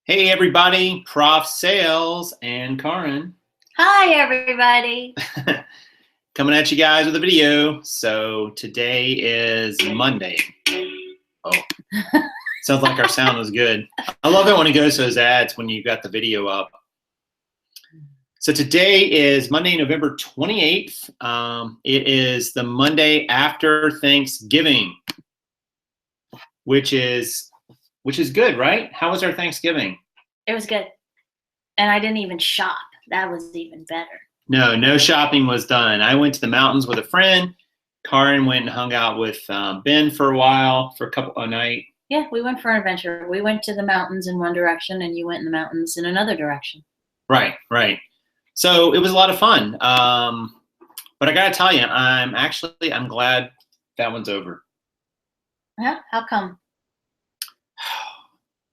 Hey everybody, Prof Sales and Karin Hi, everybody. coming at you guys with a video. So today is Monday. Oh, sounds like our sound was good. I love it when it goes to those ads when you got the video up. So today is Monday, November 28th. It is the Monday after Thanksgiving, which is good, right? How was our Thanksgiving? It was good. And I didn't even shop. That was even better. No shopping was done. I went to the mountains with a friend. Karin went and hung out with Ben for a while, for a night. Yeah, we went for an adventure. We went to the mountains in one direction, and you went in the mountains in another direction. Right. So it was a lot of fun. But I gotta tell you, I'm glad that one's over. Yeah, how come?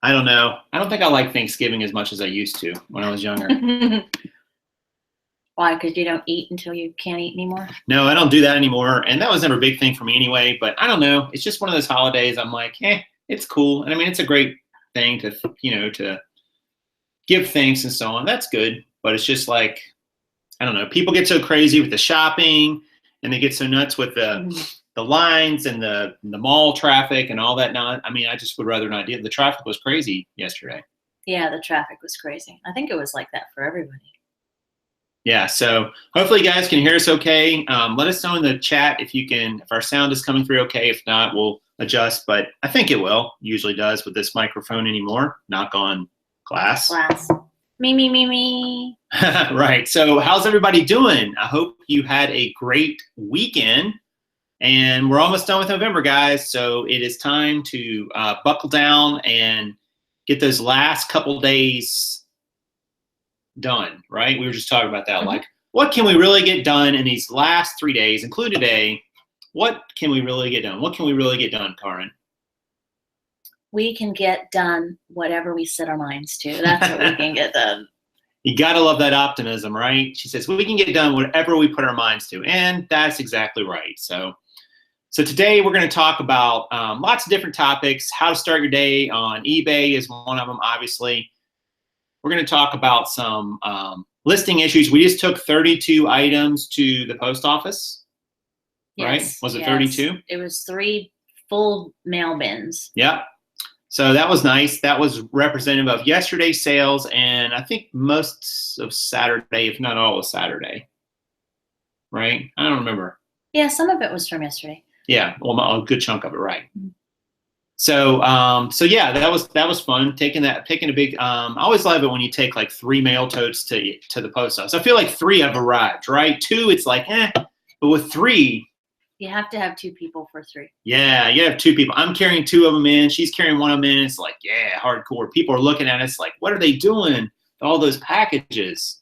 I don't know. I don't think I like Thanksgiving as much as I used to when I was younger. Why? Because you don't eat until you can't eat anymore? No, I don't do that anymore. And that was never a big thing for me anyway. But I don't know. It's just one of those holidays. I'm like, it's cool. And I mean, it's a great thing to, to give thanks and so on. That's good. But it's just like, I don't know. People get so crazy with the shopping and they get so nuts with the lines and the mall traffic and all that. I mean, I just would rather not deal. The traffic was crazy yesterday. Yeah, the traffic was crazy. I think it was like that for everybody. Yeah, so hopefully you guys can hear us okay. Let us know in the chat if our sound is coming through okay. If not, we'll adjust, but I think it will. Usually does with this microphone anymore. Knock on glass. Me. Right, so how's everybody doing? I hope you had a great weekend. And we're almost done with November, guys. So it is time to buckle down and get those last couple days done, right? We were just talking about that. Mm-hmm. Like, what can we really get done in these last 3 days, include today? What can we really get done? What can we really get done, Karin? We can get done whatever we set our minds to. That's what we can get done. You got to love that optimism, right? She says, well, we can get done whatever we put our minds to. And that's exactly right. So today we're going to talk about lots of different topics. How to start your day on eBay is one of them, obviously. We're going to talk about some listing issues. We just took 32 items to the post office, right? Was it 32? It was 3 full mail bins. Yep. So that was nice. That was representative of yesterday's sales and I think most of Saturday, if not all of Saturday, right? I don't remember. Yeah, some of it was from yesterday. Yeah, well, a good chunk of it, right? Mm-hmm. So yeah, that was fun. Picking a big. I always love it when you take like 3 mail totes to the post office. I feel like 3 have arrived, right? 2, it's like but with 3, you have to have 2 people for 3. Yeah, you have 2 people. I'm carrying 2 of them in. She's carrying 1 of them in. It's like, yeah, hardcore. People are looking at us like, what are they doing? All those packages,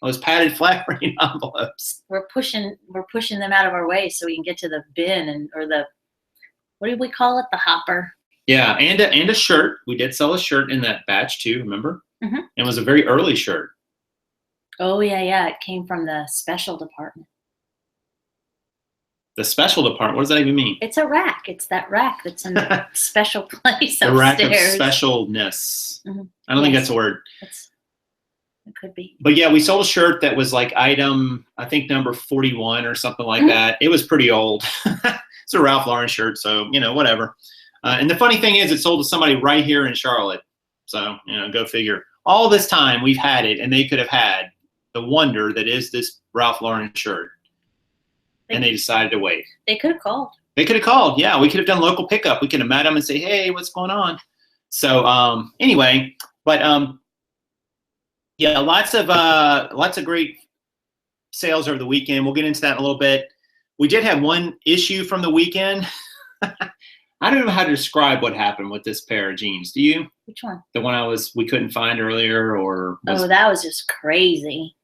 all those padded flat rate envelopes. We're pushing them out of our way so we can get to the bin or the. What do we call it? The hopper. Yeah, and a shirt. We did sell a shirt in that batch too, remember? Mm-hmm. It was a very early shirt. Oh, yeah. It came from the special department. The special department? What does that even mean? It's a rack. It's that rack that's in the special place the upstairs. Rack of specialness. Mm-hmm. I don't think that's a word. It could be. But yeah, we sold a shirt that was like item, I think number 41 or something like that. It was pretty old. It's a Ralph Lauren shirt, so, whatever. And the funny thing is it sold to somebody right here in Charlotte. So, go figure. All this time we've had it, and they could have had the wonder that is this Ralph Lauren shirt. And they decided to wait. They could have called. They could have called, yeah. We could have done local pickup. We could have met them and say, hey, what's going on? So anyway, but yeah, lots of great sales over the weekend. We'll get into that in a little bit. We did have one issue from the weekend. I don't know how to describe what happened with this pair of jeans. Do you? Which one? The one we couldn't find earlier, or that was just crazy.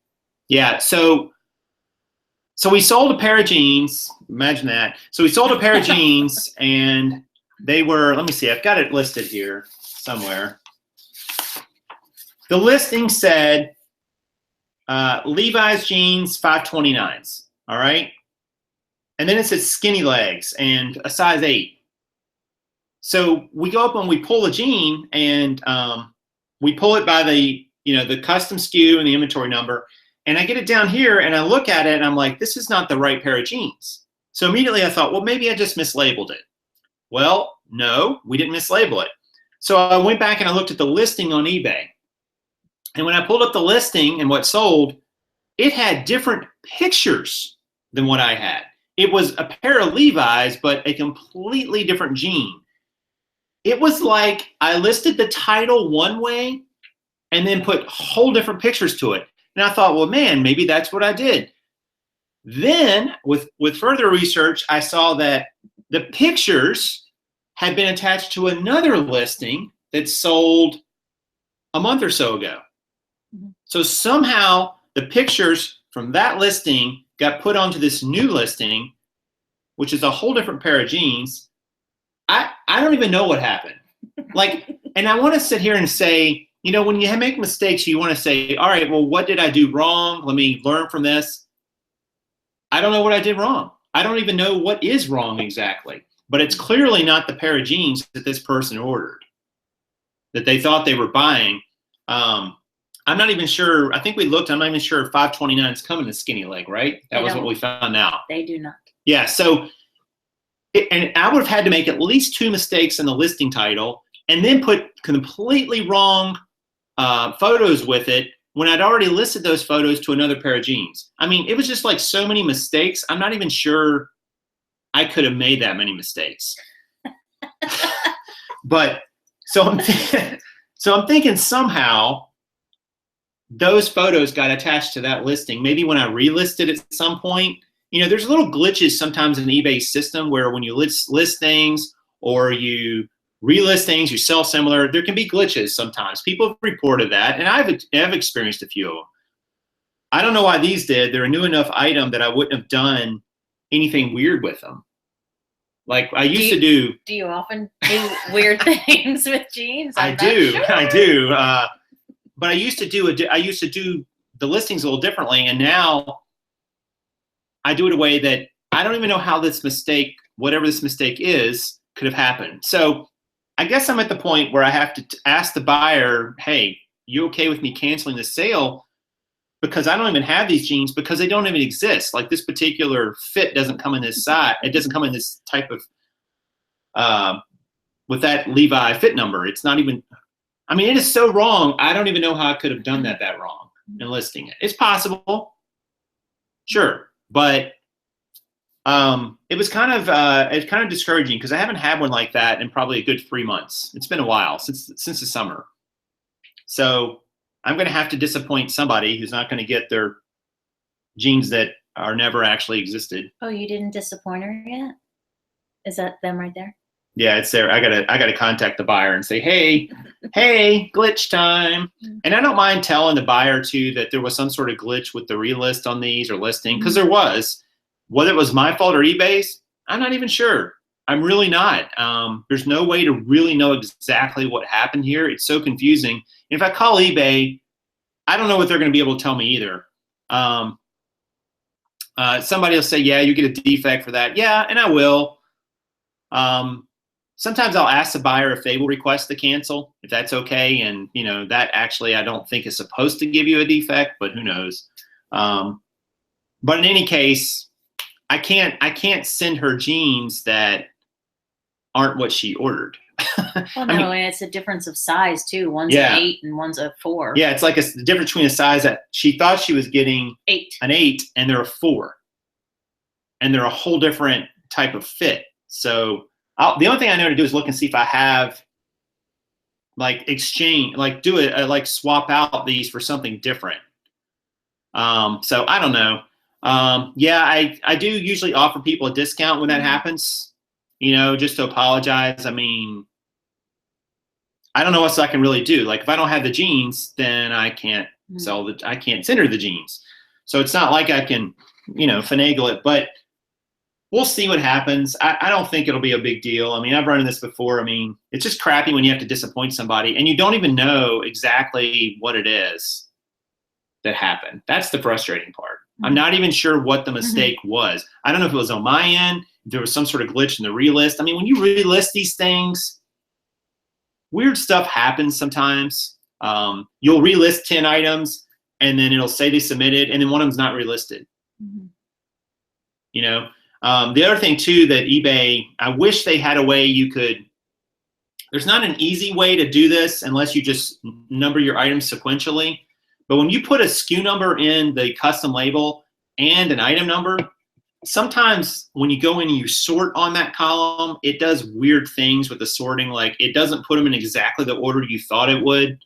Yeah, so we sold a pair of jeans. Imagine that. So we sold a pair of jeans, and they were. Let me see. I've got it listed here somewhere. The listing said Levi's jeans 529s. All right. And then it says skinny legs and a size 8. So we go up and we pull the jean, and we pull it by the, the custom SKU and the inventory number. And I get it down here and I look at it and I'm like, this is not the right pair of jeans. So immediately I thought, well, maybe I just mislabeled it. Well, no, we didn't mislabel it. So I went back and I looked at the listing on eBay. And when I pulled up the listing and what sold, it had different pictures than what I had. It was a pair of Levi's, but a completely different jean. It was like I listed the title one way and then put whole different pictures to it. And I thought, well, man, maybe that's what I did. Then with further research, I saw that the pictures had been attached to another listing that sold a month or so ago. Mm-hmm. So somehow the pictures from that listing got put onto this new listing, which is a whole different pair of jeans. I don't even know what happened. And I want to sit here and say, when you make mistakes, you want to say, all right, well, what did I do wrong? Let me learn from this. I don't know what I did wrong. I don't even know what is wrong exactly. But it's clearly not the pair of jeans that this person ordered, that they thought they were buying. I'm not even sure. I think we looked. I'm not even sure if 529 is coming to skinny leg, right? That was what we found out. They do not. Yeah. So, and I would have had to make at least 2 mistakes in the listing title and then put completely wrong photos with it when I'd already listed those photos to another pair of jeans. I mean, it was just like so many mistakes. I'm not even sure I could have made that many mistakes. But so I'm thinking somehow those photos got attached to that listing. Maybe when I relisted at some point, there's little glitches sometimes in the eBay system where when you list things or you relist things, you sell similar, there can be glitches sometimes. People have reported that, and I've experienced a few of them. I don't know why these did. They're a new enough item that I wouldn't have done anything weird with them. Like I used to do. Do you often do weird things with jeans? I do. But I used to do the listings a little differently, and now I do it a way that I don't even know how this mistake, whatever this mistake is, could have happened. So I guess I'm at the point where I have to ask the buyer, hey, you okay with me canceling the sale? Because I don't even have these jeans because they don't even exist. Like this particular fit doesn't come in this size. It doesn't come in this type of, with that Levi fit number. It's not even, I mean, it is so wrong. I don't even know how I could have done that wrong in listing it. It's possible. Sure. But it's kind of discouraging because I haven't had one like that in probably a good 3 months. It's been a while since the summer. So I'm going to have to disappoint somebody who's not going to get their jeans that are never actually existed. Oh, you didn't disappoint her yet? Is that them right there? Yeah, it's there. I gotta contact the buyer and say, hey, glitch time. And I don't mind telling the buyer too that there was some sort of glitch with the relist on these or listing, because there was. Whether it was my fault or eBay's, I'm not even sure. I'm really not. There's no way to really know exactly what happened here. It's so confusing. And if I call eBay, I don't know what they're going to be able to tell me either. Somebody will say, yeah, you get a defect for that. Yeah, and I will. Sometimes I'll ask the buyer if they will request to cancel, if that's okay. And, that actually I don't think is supposed to give you a defect, but who knows. But in any case, I can't send her jeans that aren't what she ordered. Well, no, and it's a difference of size too. One's an 8 and one's a 4. Yeah, it's like the difference between a size that she thought she was getting 8, an 8, and they're a 4, and they're a whole different type of fit. So the only thing I know to do is look and see if I have exchange, do it, swap out these for something different. So I don't know. I do usually offer people a discount when that happens, just to apologize. I mean, I don't know what else I can really do. Like if I don't have the jeans, then I can't I can't send her the jeans. So it's not like I can, finagle it, but we'll see what happens. I don't think it'll be a big deal. I mean, I've run into this before. I mean, it's just crappy when you have to disappoint somebody and you don't even know exactly what it is that happened. That's the frustrating part. I'm not even sure what the mistake was. I don't know if it was on my end, if there was some sort of glitch in the relist. I mean, when you relist these things, weird stuff happens sometimes. You'll relist 10 items, and then it'll say they submitted, and then one of them's not relisted. Mm-hmm. You know, the other thing too that eBay, I wish they had a way you could. There's not an easy way to do this unless you just number your items sequentially. But when you put a SKU number in the custom label and an item number, sometimes when you go in and you sort on that column, it does weird things with the sorting. Like it doesn't put them in exactly the order you thought it would.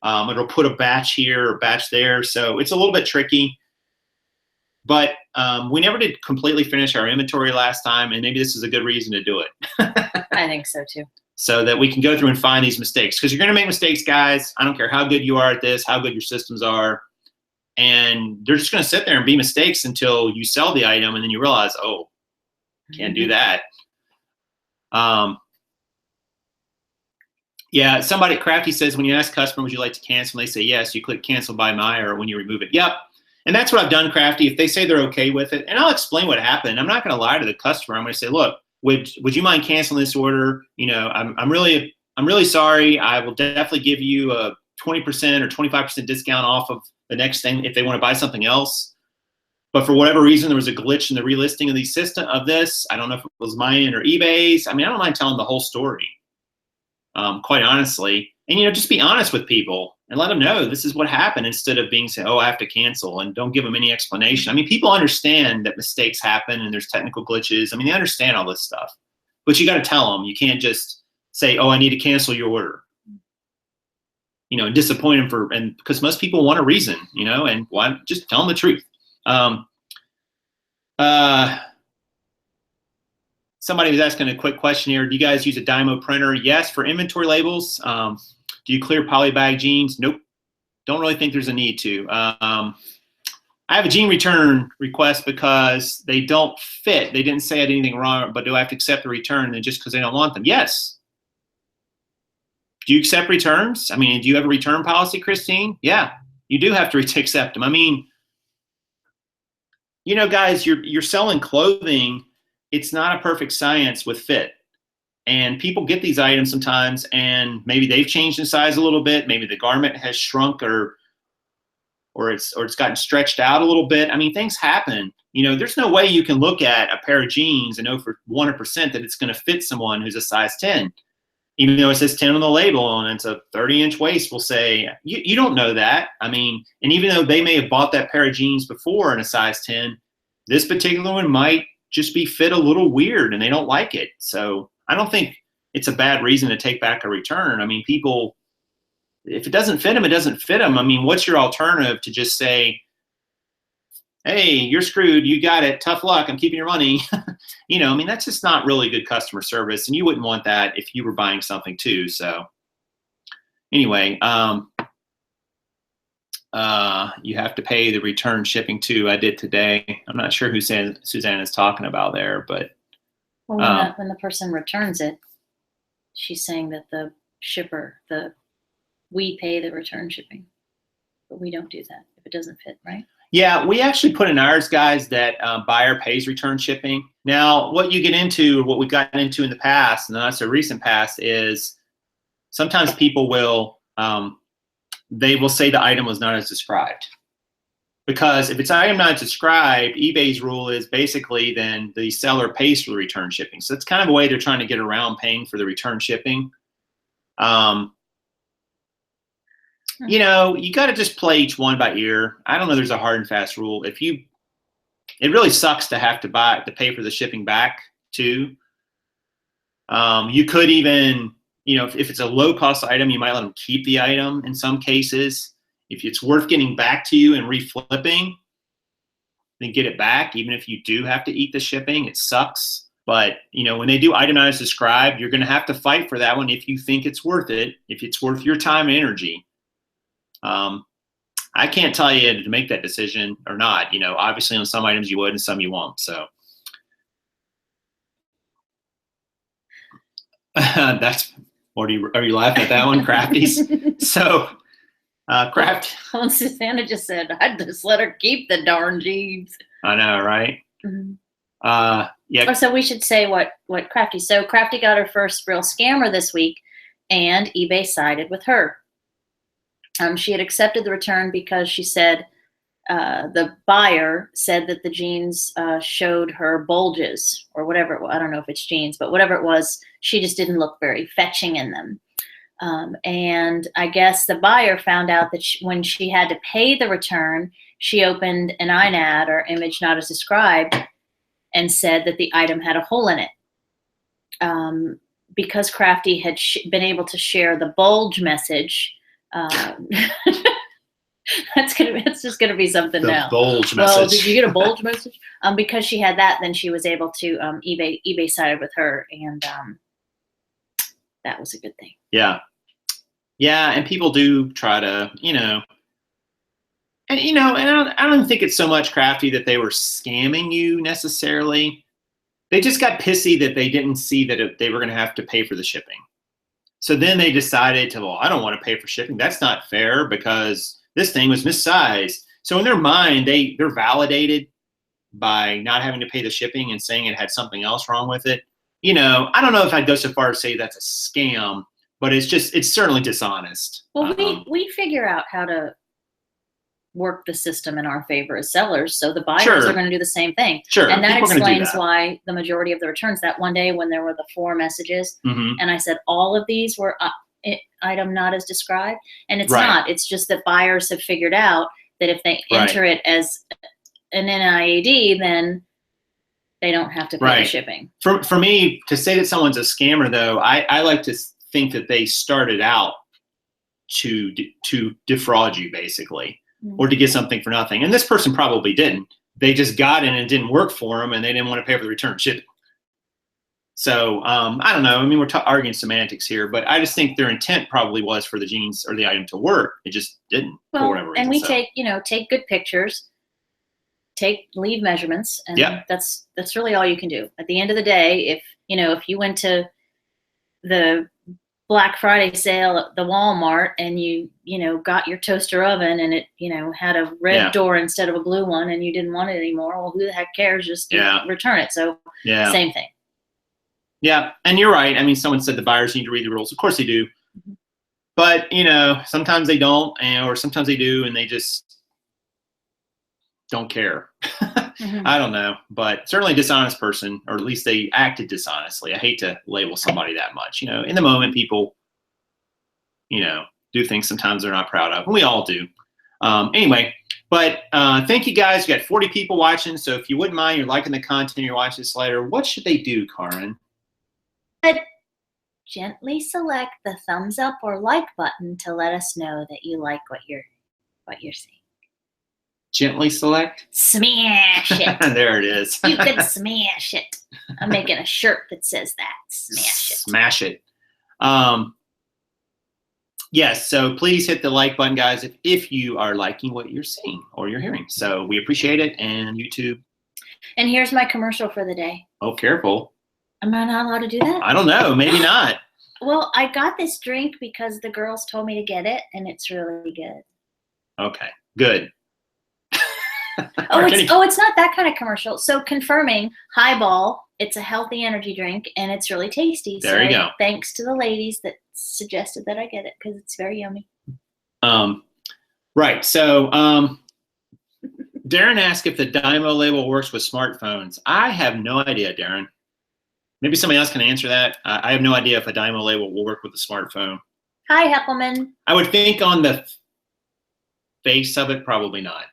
It'll put a batch here or batch there. So it's a little bit tricky. But we never did completely finish our inventory last time, and maybe this is a good reason to do it. I think so too. So that we can go through and find these mistakes. Because you're going to make mistakes, guys. I don't care how good you are at this, how good your systems are. And they're just going to sit there and be mistakes until you sell the item, and then you realize, oh, can't do that. Yeah, somebody, Crafty says, when you ask customer, would you like to cancel? And they say yes, you click cancel by my, or when you remove it. Yep. And that's what I've done, Crafty. If they say they're okay with it, and I'll explain what happened. I'm not going to lie to the customer. I'm going to say, look, would you mind canceling this order? You know, I'm really sorry. I will definitely give you a 20% or 25% discount off of the next thing if they want to buy something else. But for whatever reason, there was a glitch in the relisting of the system of this. I don't know if it was mine or eBay's. I mean, I don't mind telling the whole story, quite honestly. And, you know, just be honest with people and let them know this is what happened instead of being saying, oh, I have to cancel, and don't give them any explanation. I mean, people understand that mistakes happen and there's technical glitches. I mean, they understand all this stuff. But you got to tell them. You can't just say, oh, I need to cancel your order. You know, and disappoint them and because most people want a reason, you know, and why just tell them the truth. Somebody was asking a quick question here. Do you guys use a Dymo printer? Yes, for inventory labels. Do you clear polybag jeans? Nope. Don't really think there's a need to. I have a jean return request because they don't fit. They didn't say I did anything wrong, but do I have to accept the return and just because they don't want them? Yes. Do you accept returns? I mean, do you have a return policy, Christine? Yeah, you do have to accept them. I mean, you know, guys, you're selling clothing. It's not a perfect science with fit. And people get these items sometimes, and maybe they've changed in size a little bit. Maybe the garment has shrunk or it's gotten stretched out a little bit. I mean, things happen. You know, there's no way you can look at a pair of jeans and know for 100% that it's going to fit someone who's a size 10. Even though it says 10 on the label and it's a 30-inch waist, we'll say, you don't know that. I mean, and even though they may have bought that pair of jeans before in a size 10, this particular one might just be fit a little weird and they don't like it. So I don't think it's a bad reason to take back a return. I mean, people, if it doesn't fit them, it doesn't fit them. I mean, what's your alternative to just say, hey, you're screwed, you got it, tough luck, I'm keeping your money. You know, I mean, that's just not really good customer service, and you wouldn't want that if you were buying something too. So anyway, you have to pay the return shipping too. I did today. I'm not sure who Suzanne is talking about there, but well, when the person returns it, she's saying that the shipper, we pay the return shipping, but we don't do that if it doesn't fit, right? Yeah, we actually put in ours, guys, that buyer pays return shipping. Now, what you get into, what we've gotten into in the past, and not so recent past, is sometimes people will, they will say the item was not as described. Because if it's item not described, eBay's rule is basically then the seller pays for the return shipping. So that's kind of a way they're trying to get around paying for the return shipping. You know, you got to just play each one by ear. I don't know there's a hard and fast rule. It really sucks to have to pay for the shipping back too. You could even, you know, if it's a low cost item, you might let them keep the item in some cases. If it's worth getting back to you and reflipping, then get it back. Even if you do have to eat the shipping, it sucks. But, you know, when they do item not as described, you're going to have to fight for that one if you think it's worth it, if it's worth your time and energy. I can't tell you to make that decision or not. You know, obviously on some items you would and some you won't. So that's what are you laughing at that one, Crafties? So Craft. Well, Susanna just said, I'd just let her keep the darn jeans. I know, right? Mm-hmm. Yeah. Oh, so we should say what Crafty. So Crafty got her first real scammer this week, and eBay sided with her. She had accepted the return because she said the buyer said that the jeans showed her bulges or whatever it was. I don't know if it's jeans, but whatever it was, she just didn't look very fetching in them. And I guess the buyer found out that when she had to pay the return, she opened an INAD, or image not as described, and said that the item had a hole in it. Because Crafty had been able to share the bulge message, it's just gonna be something The now. bulge Well, message. did you get a bulge message? Because she had that, then she was able to eBay sided with her, and that was a good thing. Yeah. Yeah, and people do try to, and and I don't think it's so much Crafty that they were scamming you necessarily. They just got pissy that they didn't see that they were going to have to pay for the shipping. So then they decided to, well, I don't want to pay for shipping. That's not fair because this thing was missized. So in their mind, they're validated by not having to pay the shipping and saying it had something else wrong with it. I don't know if I'd go so far as to say that's a scam, but it's certainly dishonest. Well, we figure out how to work the system in our favor as sellers, so the buyers are going to do the same thing. Sure, and that explains why the majority of the returns that one day when there were the 4 messages, and I said all of these were item not as described, and it's not. It's just that buyers have figured out that if they enter it as an NIAD, then they don't have to pay the shipping. For me, to say that someone's a scammer, though, I like to think that they started out to defraud you, basically, or to get something for nothing. And this person probably didn't. They just got in and it didn't work for them, and they didn't want to pay for the return shipping. So I don't know. I mean, we're arguing semantics here, but I just think their intent probably was for the jeans or the item to work. It just didn't for whatever reason. And we take good pictures, leave measurements, and that's really all you can do. At the end of the day, if you went to the Black Friday sale at the Walmart and you got your toaster oven and it had a red door instead of a blue one and you didn't want it anymore, well, who the heck cares? Just return it. So same thing. Yeah, and you're right. I mean, someone said the buyers need to read the rules. Of course they do. But sometimes they don't, or sometimes they do, and they just don't care. I don't know, but certainly a dishonest person, or at least they acted dishonestly. I hate to label somebody that much. In the moment, people, do things sometimes they're not proud of, and we all do. Anyway, but thank you guys. You got 40 people watching, so if you wouldn't mind, you're liking the content, you're watching this later, what should they do, Karin? Gently select the thumbs up or like button to let us know that you like what you're seeing. Gently select? Smash it. There it is. You can smash it. I'm making a shirt that says that. Smash it. Smash it. Yes, so please hit the like button, guys, if you are liking what you're seeing or you're hearing. So we appreciate it, and YouTube. And here's my commercial for the day. Oh, careful. Am I not allowed to do that? I don't know. Maybe not. Well, I got this drink because the girls told me to get it, and it's really good. Okay, good. It's not that kind of commercial. So confirming, Highball, it's a healthy energy drink, and it's really tasty. There you go. Thanks to the ladies that suggested that I get it because it's very yummy. Right. So Darren asked if the Dymo label works with smartphones. I have no idea, Darren. Maybe somebody else can answer that. I have no idea if a Dymo label will work with a smartphone. Hi, Heppelman. I would think on the face of it, probably not.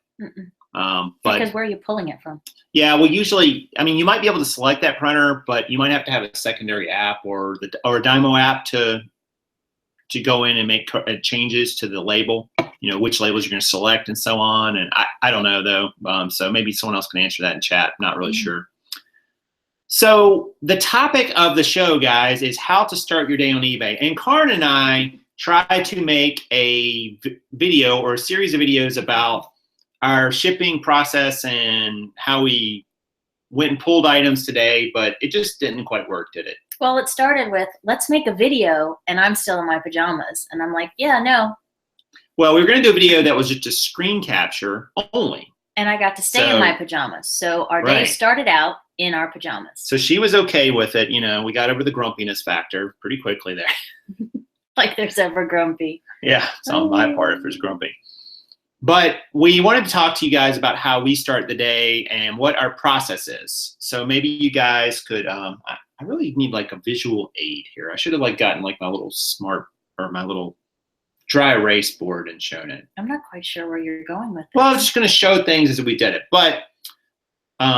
But because where are you pulling it from? Yeah, well, usually, I mean, you might be able to select that printer, but you might have to have a secondary app or a Dymo app to go in and make changes to the label. Which labels you're going to select and so on. And I don't know though. So maybe someone else can answer that in chat. Not really sure. So the topic of the show, guys, is how to start your day on eBay. And Karin and I try to make a video or a series of videos about our shipping process and how we went and pulled items today, but it just didn't quite work, did it? Well, it started with, let's make a video, and I'm still in my pajamas. And I'm like, yeah, no. Well, we were going to do a video that was just a screen capture only. And I got to stay in my pajamas. So our day started out in our pajamas. So she was okay with it. We got over the grumpiness factor pretty quickly there. Like there's ever grumpy. Yeah, it's on my part if there's grumpy. But we wanted to talk to you guys about how we start the day and what our process is. So maybe you guys could, I really need like a visual aid here. I should have like gotten like my little my little dry erase board and shown it. I'm not quite sure where you're going with this. Well, I was just going to show things as we did it. But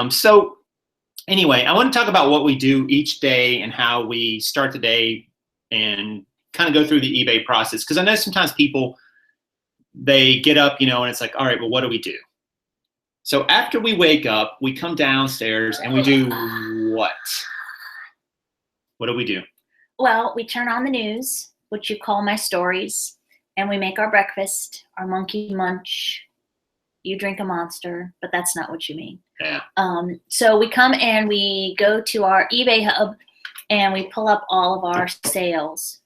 so anyway, I want to talk about what we do each day and how we start the day and kind of go through the eBay process. Because I know sometimes people, they get up, and it's like, all right, well, what do we do? So after we wake up, we come downstairs and we do what? What do we do? Well, we turn on the news, which you call my stories, and we make our breakfast, our monkey munch. You drink a Monster, but that's not what you mean. Yeah. So we come and we go to our eBay hub and we pull up all of our sales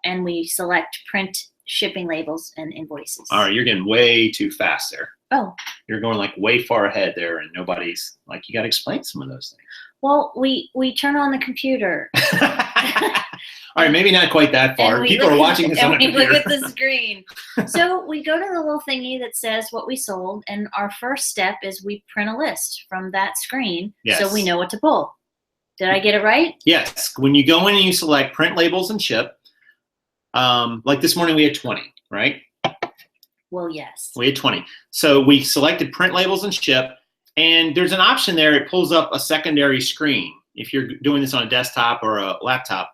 and we select print shipping labels and invoices. All right, you're getting way too fast there. Oh. You're going like way far ahead there, and nobody's like, you got to explain some of those things. Well, we turn on the computer. All right, maybe not quite that far. People are watching this on a computer. And we look at the screen. So we go to the little thingy that says what we sold, and our first step is we print a list from that screen so we know what to pull. Did I get it right? Yes. When you go in and you select print labels and ship, like this morning we had 20, right? Well, yes. We had 20. So we selected print labels and ship, and there's an option there. It pulls up a secondary screen if you're doing this on a desktop or a laptop.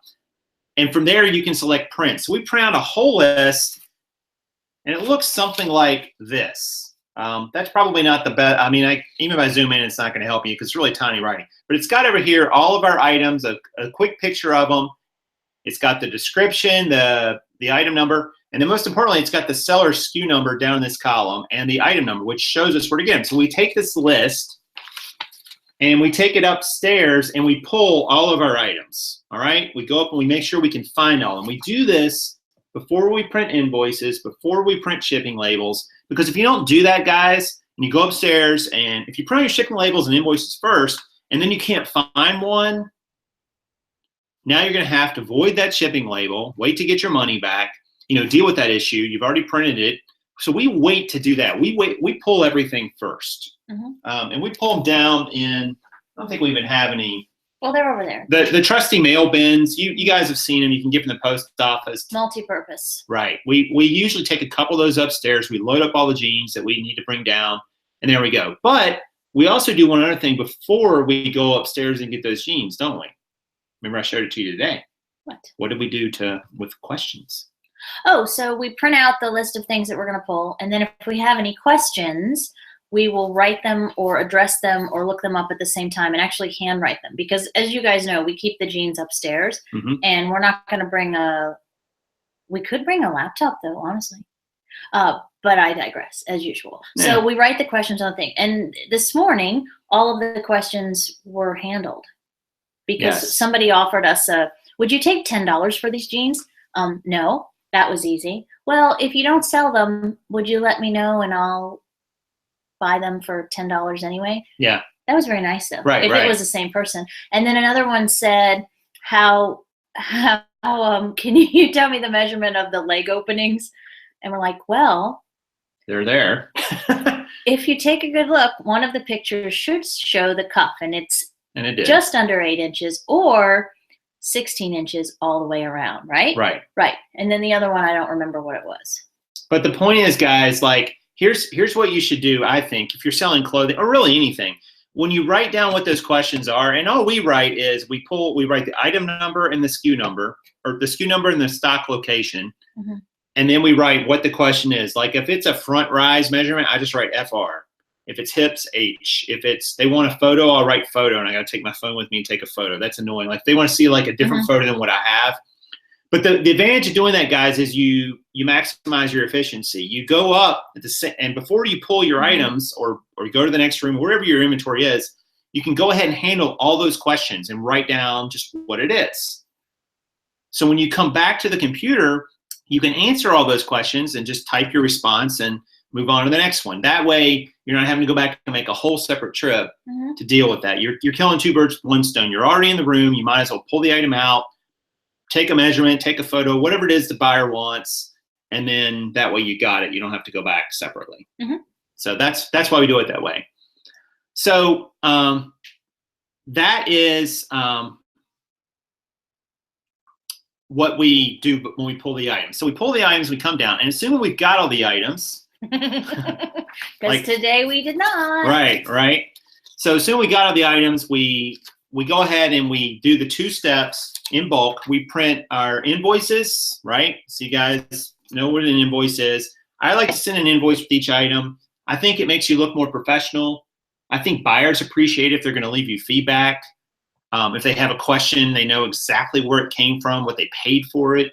And from there, you can select print. So we print out a whole list, and it looks something like this. That's probably not the best. I mean, even if I zoom in, it's not going to help you because it's really tiny writing. But it's got over here all of our items, a quick picture of them. It's got the description, the item number, and then most importantly, it's got the seller SKU number down in this column and the item number, which shows us where to get them. So we take this list and we take it upstairs and we pull all of our items. All right, we go up and we make sure we can find all of them. We do this before we print invoices, before we print shipping labels, because if you don't do that, guys, and you go upstairs and if you print your shipping labels and invoices first, and then you can't find one, now you're going to have to void that shipping label, wait to get your money back, deal with that issue. You've already printed it. So we wait to do that. We pull everything first. Mm-hmm. And we pull them down in, I don't think we even have any. Well, they're over there. The trusty mail bins, you guys have seen them. You can get from the post office. Multi-purpose. Right. We usually take a couple of those upstairs. We load up all the jeans that we need to bring down, and there we go. But we also do one other thing before we go upstairs and get those jeans, don't we? Remember I showed it to you today. What? What did we do with questions? Oh, so we print out the list of things that we're going to pull, and then if we have any questions, we will write them or address them or look them up at the same time and actually handwrite them. Because as you guys know, we keep the jeans upstairs, mm-hmm. and we're not going to bring we could bring a laptop though, honestly. But I digress, as usual. Yeah. So we write the questions on the thing. And this morning, all of the questions were handled. Because somebody offered us would you take $10 for these jeans? No, that was easy. Well, if you don't sell them, would you let me know and I'll buy them for $10 anyway? Yeah. That was very nice though. Right, if it was the same person. And then another one said, how can you tell me the measurement of the leg openings? And we're like, well, they're there. If you take a good look, one of the pictures should show the cuff, and it did. Just under 8 inches or 16 inches all the way around, right? Right. Right. And then the other one, I don't remember what it was. But the point is, guys, like, here's what you should do, I think, if you're selling clothing or really anything. When you write down what those questions are, and all we write is we write the item number and the SKU number, or the SKU number and the stock location, mm-hmm. and then we write what the question is. Like if it's a front rise measurement, I just write FR. If it's hips, H. If they want a photo, I'll write photo, and I got to take my phone with me and take a photo. That's annoying. Like if they want to see like a different mm-hmm. photo than what I have. But the advantage of doing that, guys, is you maximize your efficiency. You go up and before you pull your mm-hmm. items or go to the next room, wherever your inventory is, you can go ahead and handle all those questions and write down just what it is. So when you come back to the computer, you can answer all those questions and just type your response and move on to the next one. That way, you're not having to go back and make a whole separate trip mm-hmm. to deal with that. You're killing two birds with one stone. You're already in the room. You might as well pull the item out, take a measurement, take a photo, whatever it is the buyer wants, and then that way you got it. You don't have to go back separately. So that's why we do it that way. So that is what we do when we pull the items. So we pull the items, we come down, and assuming we've got all the items. Because today we did not. Right. So as soon as we got all the items, we go ahead and we do the 2 steps in bulk. We print our invoices, right? So you guys know what an invoice is. I like to send an invoice with each item. I think it makes you look more professional. I think buyers appreciate it if they're going to leave you feedback. If they have a question, they know exactly where it came from, what they paid for it.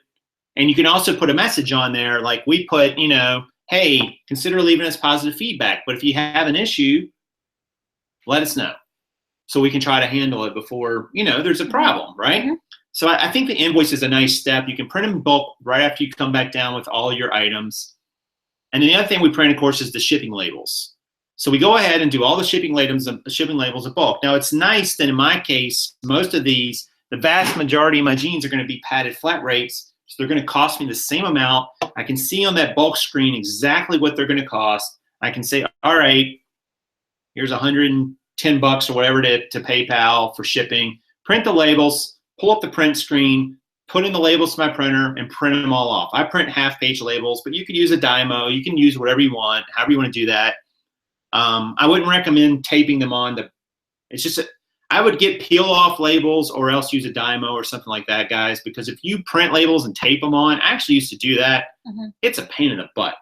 And you can also put a message on there, like we put, hey, consider leaving us positive feedback. But if you have an issue, let us know so we can try to handle it before, there's a problem, right? So I think the invoice is a nice step. You can print them in bulk right after you come back down with all your items. And then the other thing we print, of course, is the shipping labels. So we go ahead and do all the shipping labels in bulk. Now, it's nice that in my case, most of these, the vast majority of my jeans are going to be padded flat rates. So they're going to cost me the same amount. I can see on that bulk screen exactly what they're going to cost. I can say, all right, here's $110 or whatever to PayPal for shipping. Print the labels, pull up the print screen, put in the labels to my printer, and print them all off. I print half-page labels, but you could use a Dymo. You can use whatever you want, however you want to do that. I wouldn't recommend taping them on. I would get peel-off labels or else use a Dymo or something like that, guys, because if you print labels and tape them on, I actually used to do that. It's a pain in the butt.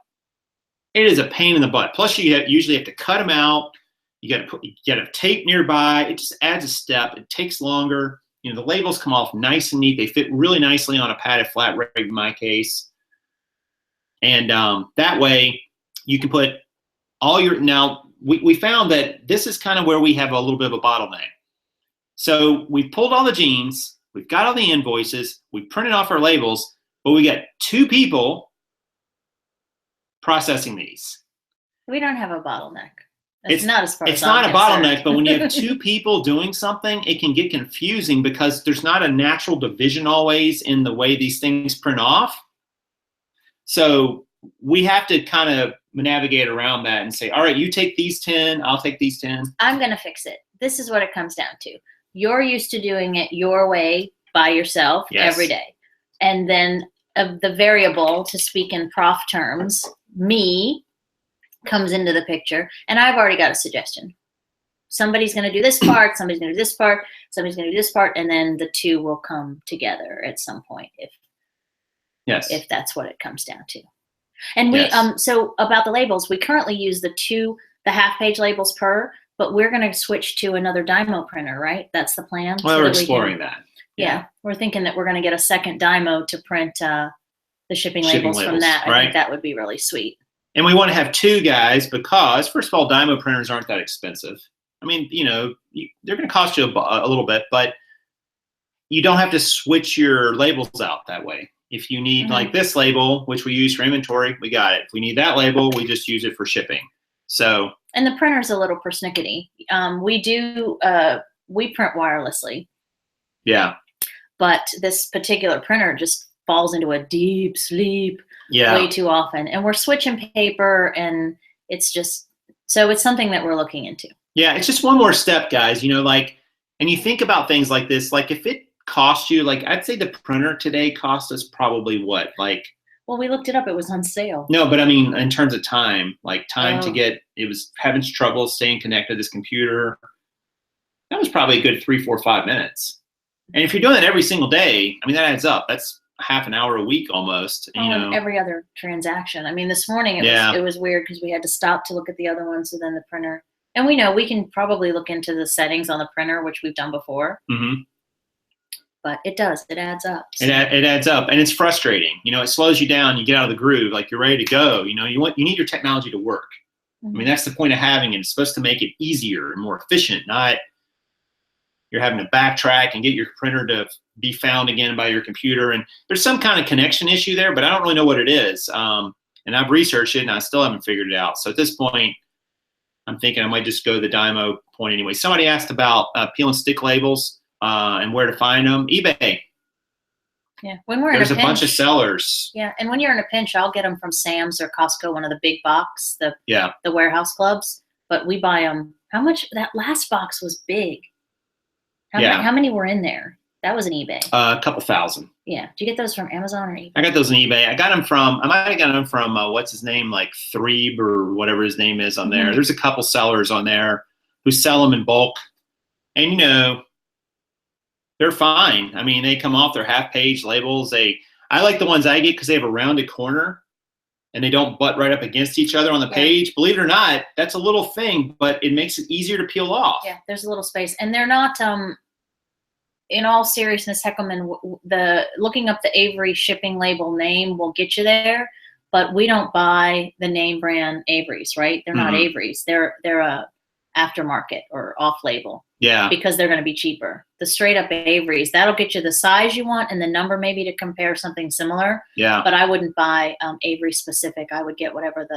It is a pain in the butt. Plus, you usually have to cut them out. You got to tape nearby. It just adds a step. It takes longer. The labels come off nice and neat. They fit really nicely on a padded flat rate in my case. And that way, you can put all your, now we found that this is kind of where we have a little bit of a bottleneck. So we've pulled all the jeans, we've got all the invoices, we've printed off our labels, but we got 2 people processing these. We don't have a bottleneck. It's not as far as it's not I'm a bottleneck, concerned. but when you have 2 people doing something, it can get confusing because there's not a natural division always in the way these things print off. So we have to kind of navigate around that and say, all right, you take these 10, I'll take these 10. I'm going to fix it. This is what it comes down to. You're used to doing it your way by yourself every day. And then the variable, to speak in prof terms, me, comes into the picture, and I've already got a suggestion. Somebody's going to do this part, somebody's going to do this part, somebody's going to do this part, and then the 2 will come together at some point if that's what it comes down to. And we so about the labels, we currently use the half-page labels per, but we're going to switch to another Dymo printer, right? That's the plan. Well, we're exploring that. Yeah, we're thinking that we're going to get a second Dymo to print the shipping labels from that. I think that would be really sweet. And we want to have 2 guys because, first of all, Dymo printers aren't that expensive. I mean, they're going to cost you a little bit, but you don't have to switch your labels out that way. If you need like this label, which we use for inventory, we got it. If we need that label, we just use it for shipping. So. And the printer's a little persnickety. We print wirelessly. Yeah. But this particular printer just falls into a deep sleep way too often. And we're switching paper, and it's just, so it's something that we're looking into. Yeah, it's just one more step, guys. And you think about things like this, like if it cost you, like I'd say the printer today cost us probably what? Well, we looked it up. It was on sale. No, but I mean, in terms of time, to get, it was having trouble staying connected to this computer. That was probably a good 3, 4, 5 minutes. And if you're doing that every single day, I mean, that adds up. That's half an hour a week almost. Every other transaction. I mean, this morning it was weird because we had to stop to look at the other one. So then the printer, and we know we can probably look into the settings on the printer, which we've done before. But it adds up. So. It adds up, and it's frustrating. It slows you down. You get out of the groove, like you're ready to go. You need your technology to work. I mean, that's the point of having it. It's supposed to make it easier and more efficient, not you're having to backtrack and get your printer to be found again by your computer. And there's some kind of connection issue there, but I don't really know what it is. And I've researched it, and I still haven't figured it out. So at this point, I'm thinking I might just go to the Dymo point anyway. Somebody asked about peel and stick labels and where to find them. eBay. Yeah, when we're There's in a bunch of sellers. Yeah, and when you're in a pinch, I'll get them from Sam's or Costco, one of the big box, the warehouse clubs. But we buy them. How much? That last box was big. How many were in there? That was an eBay. A couple thousand. Yeah. Did you get those from Amazon or eBay? I got those on eBay. I might have got them from, what's his name, like Threeb or whatever his name is on there. There's a couple sellers on there who sell them in bulk. And, you know, they're fine. I mean, they come off their half-page labels. I like the ones I get because they have a rounded corner and they don't butt right up against each other on the page. Believe it or not, that's a little thing, but it makes it easier to peel off. Yeah, there's a little space. And they're not, in all seriousness, Heckleman, looking up the Avery shipping label name will get you there, but we don't buy the name brand Avery's, right? They're not Avery's. They're a aftermarket or off label. Yeah. Because they're going to be cheaper. The straight up Avery's, that'll get you the size you want and the number maybe to compare something similar. Yeah. But I wouldn't buy Avery specific. I would get whatever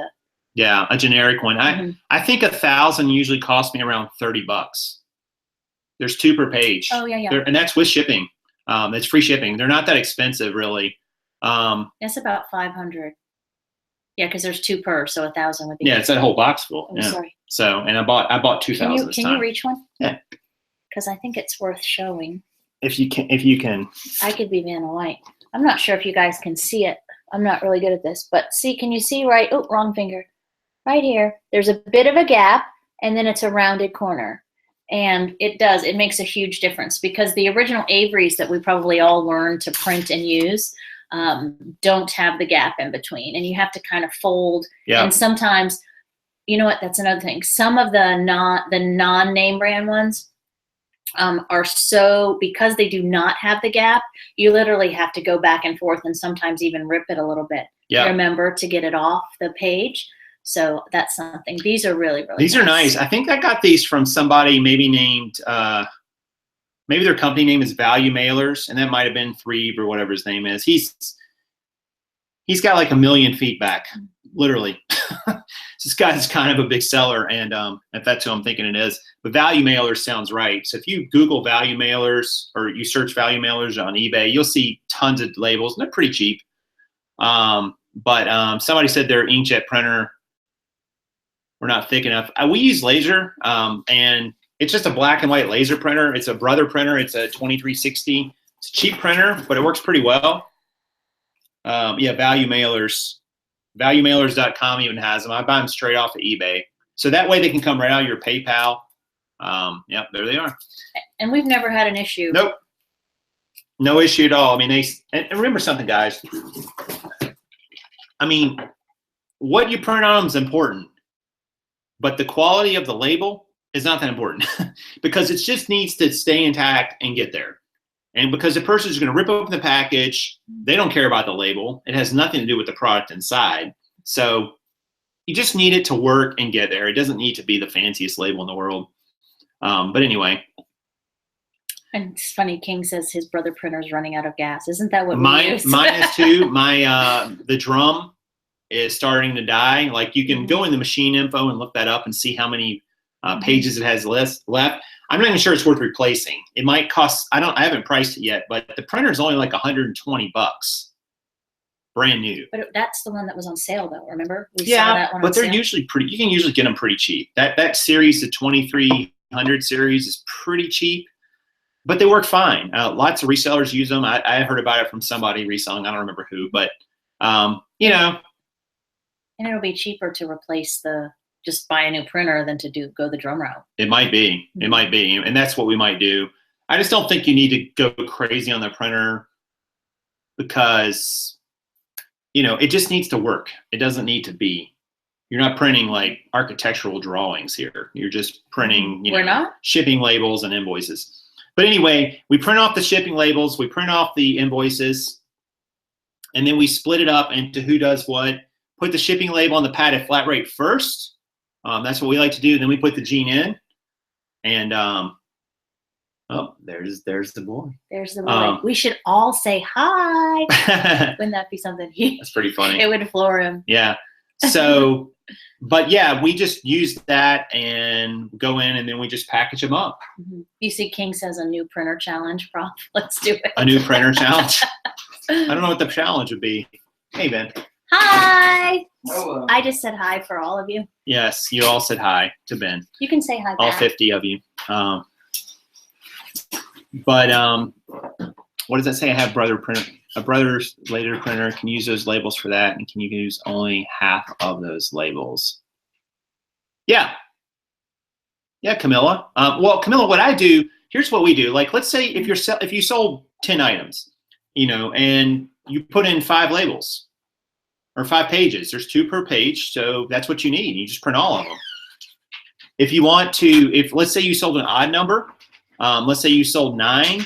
a generic one. I think 1,000 usually costs me around $30. There's 2 per page. Oh yeah. And that's with shipping. It's free shipping. They're not that expensive really. That's about 500. Yeah, because there's 2 per, so 1,000 would be. Yeah, it's that whole box full. Oh, sorry. So, and I bought 2,000 this time. Can you reach one? Yeah. Because I think it's worth showing. If you can. I could be Vanna White. I'm not sure if you guys can see it. I'm not really good at this, but can you see right? Oh, wrong finger. Right here. There's a bit of a gap, and then it's a rounded corner. And it makes a huge difference because the original Avery's that we probably all learned to print and use don't have the gap in between, and you have to kind of fold. Yeah. And sometimes, you know what? That's another thing. Some of the non-name brand ones are so, because they do not have the gap, you literally have to go back and forth and sometimes even rip it a little bit. Yeah. Remember to get it off the page. So that's something. These are really, really These are nice. I think I got these from somebody maybe named, maybe their company name is Value Mailers, and that might have been Threeb or whatever his name is. He's got like 1 million feedback, literally. This guy's kind of a big seller, and if that's who I'm thinking it is. But Value Mailers sounds right. So if you Google Value Mailers or you search Value Mailers on eBay, you'll see tons of labels, and they're pretty cheap. But somebody said their inkjet printer were not thick enough. We use laser, and it's just a black and white laser printer. It's a Brother printer. It's a 2360. It's a cheap printer, but it works pretty well. Yeah, Value Mailers. ValueMailers.com even has them. I buy them straight off of eBay. So that way they can come right out of your PayPal. Yep, there they are. And we've never had an issue. Nope. No issue at all. I mean, and remember something, guys. I mean, what you print on them is important, but the quality of the label is not that important because it just needs to stay intact and get there. And because the person is going to rip open the package, they don't care about the label. It has nothing to do with the product inside. So you just need it to work and get there. It doesn't need to be the fanciest label in the world. But anyway. And it's funny, King says his Brother printer's running out of gas. Isn't that what mine use? Mine is too. The drum is starting to die. Like you can go in the machine info and look that up and see how many pages it has left. I'm not even sure it's worth replacing. It might cost, I haven't priced it yet, but the printer is only like $120, brand new. But that's the one that was on sale though, remember? We saw that one but on they're sale. Usually pretty, you can usually get them pretty cheap. That series, the 2300 series is pretty cheap, but they work fine. Lots of resellers use them. I heard about it from somebody reselling, I don't remember who, but you know. And it'll be cheaper to replace just buy a new printer than to go the drum route. It might be. It might be. And that's what we might do. I just don't think you need to go crazy on the printer because, you know, it just needs to work. It doesn't need to be. You're not printing like architectural drawings here. You're just printing, shipping labels and invoices. But anyway, we print off the shipping labels. We print off the invoices. And then we split it up into who does what. Put the shipping label on the padded flat rate first. That's what we like to do. Then we put the gene in, and oh, there's the boy. There's the boy. We should all say hi. Wouldn't that be something? That's pretty funny. It would floor him. Yeah. So, but yeah, we just use that and go in, and then we just package them up. You see, King says a new printer challenge, Prof. Let's do it. A new printer challenge. I don't know what the challenge would be. Hey, Ben. Hi. Hello. I just said hi for all of you. Yes, you all said hi to Ben. You can say hi back. All 50 of you. What does that say? I have brother printer. A brother's laser printer can use those labels for that, and can you use only half of those labels? Yeah. Yeah, Camilla. Well, Camilla, what I do, here's what we do. Like, let's say if you sold 10 items, and you put in 5 labels or 5 pages. There's 2 per page, so that's what you need. You just print all of them. If you want to, let's say you sold an odd number, let's say you sold 9,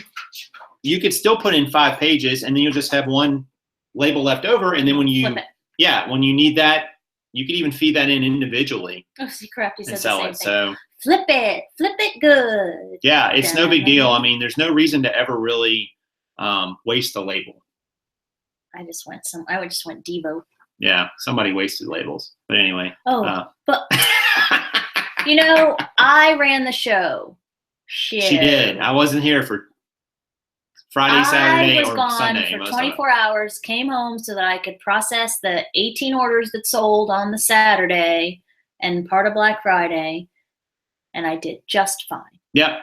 you could still put in 5 pages, and then you'll just have 1 label left over. And then when you need that, you could even feed that in individually. Oh, see, correct. You said and the sell same it. thing. So Flip it good. yeah, it's no big deal. I mean, there's no reason to ever really waste a label. I just went Devo. Yeah, somebody wasted labels. But anyway. But I ran the show. Shit. She did. I wasn't here for Friday, Saturday, I was or gone Sunday. for 24 hours, came home so that I could process the 18 orders that sold on the Saturday and part of Black Friday, and I did just fine. Yep.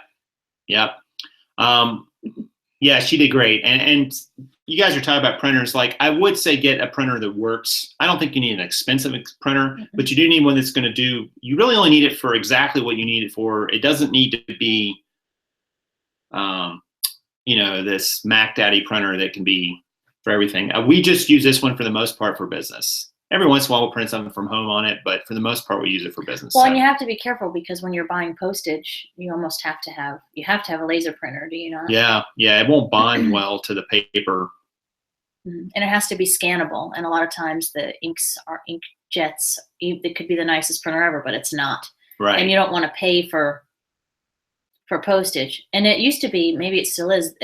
Yeah, she did great. And you guys are talking about printers. Like, I would say get a printer that works. I don't think you need an expensive printer, but you do need one that's going to do, you really only need it for exactly what you need it for. It doesn't need to be, this Mac Daddy printer that can be for everything. We just use this one for the most part for business. Every once in a while we'll print something from home on it, but for the most part we use it for business. Well, and you have to be careful because when you're buying postage, you almost have to have a laser printer, do you not? Yeah, it won't bond well to the paper. And it has to be scannable, and a lot of times the inkjets, it could be the nicest printer ever, but it's not. Right. And you don't want to pay for postage. And it used to be, maybe it still is,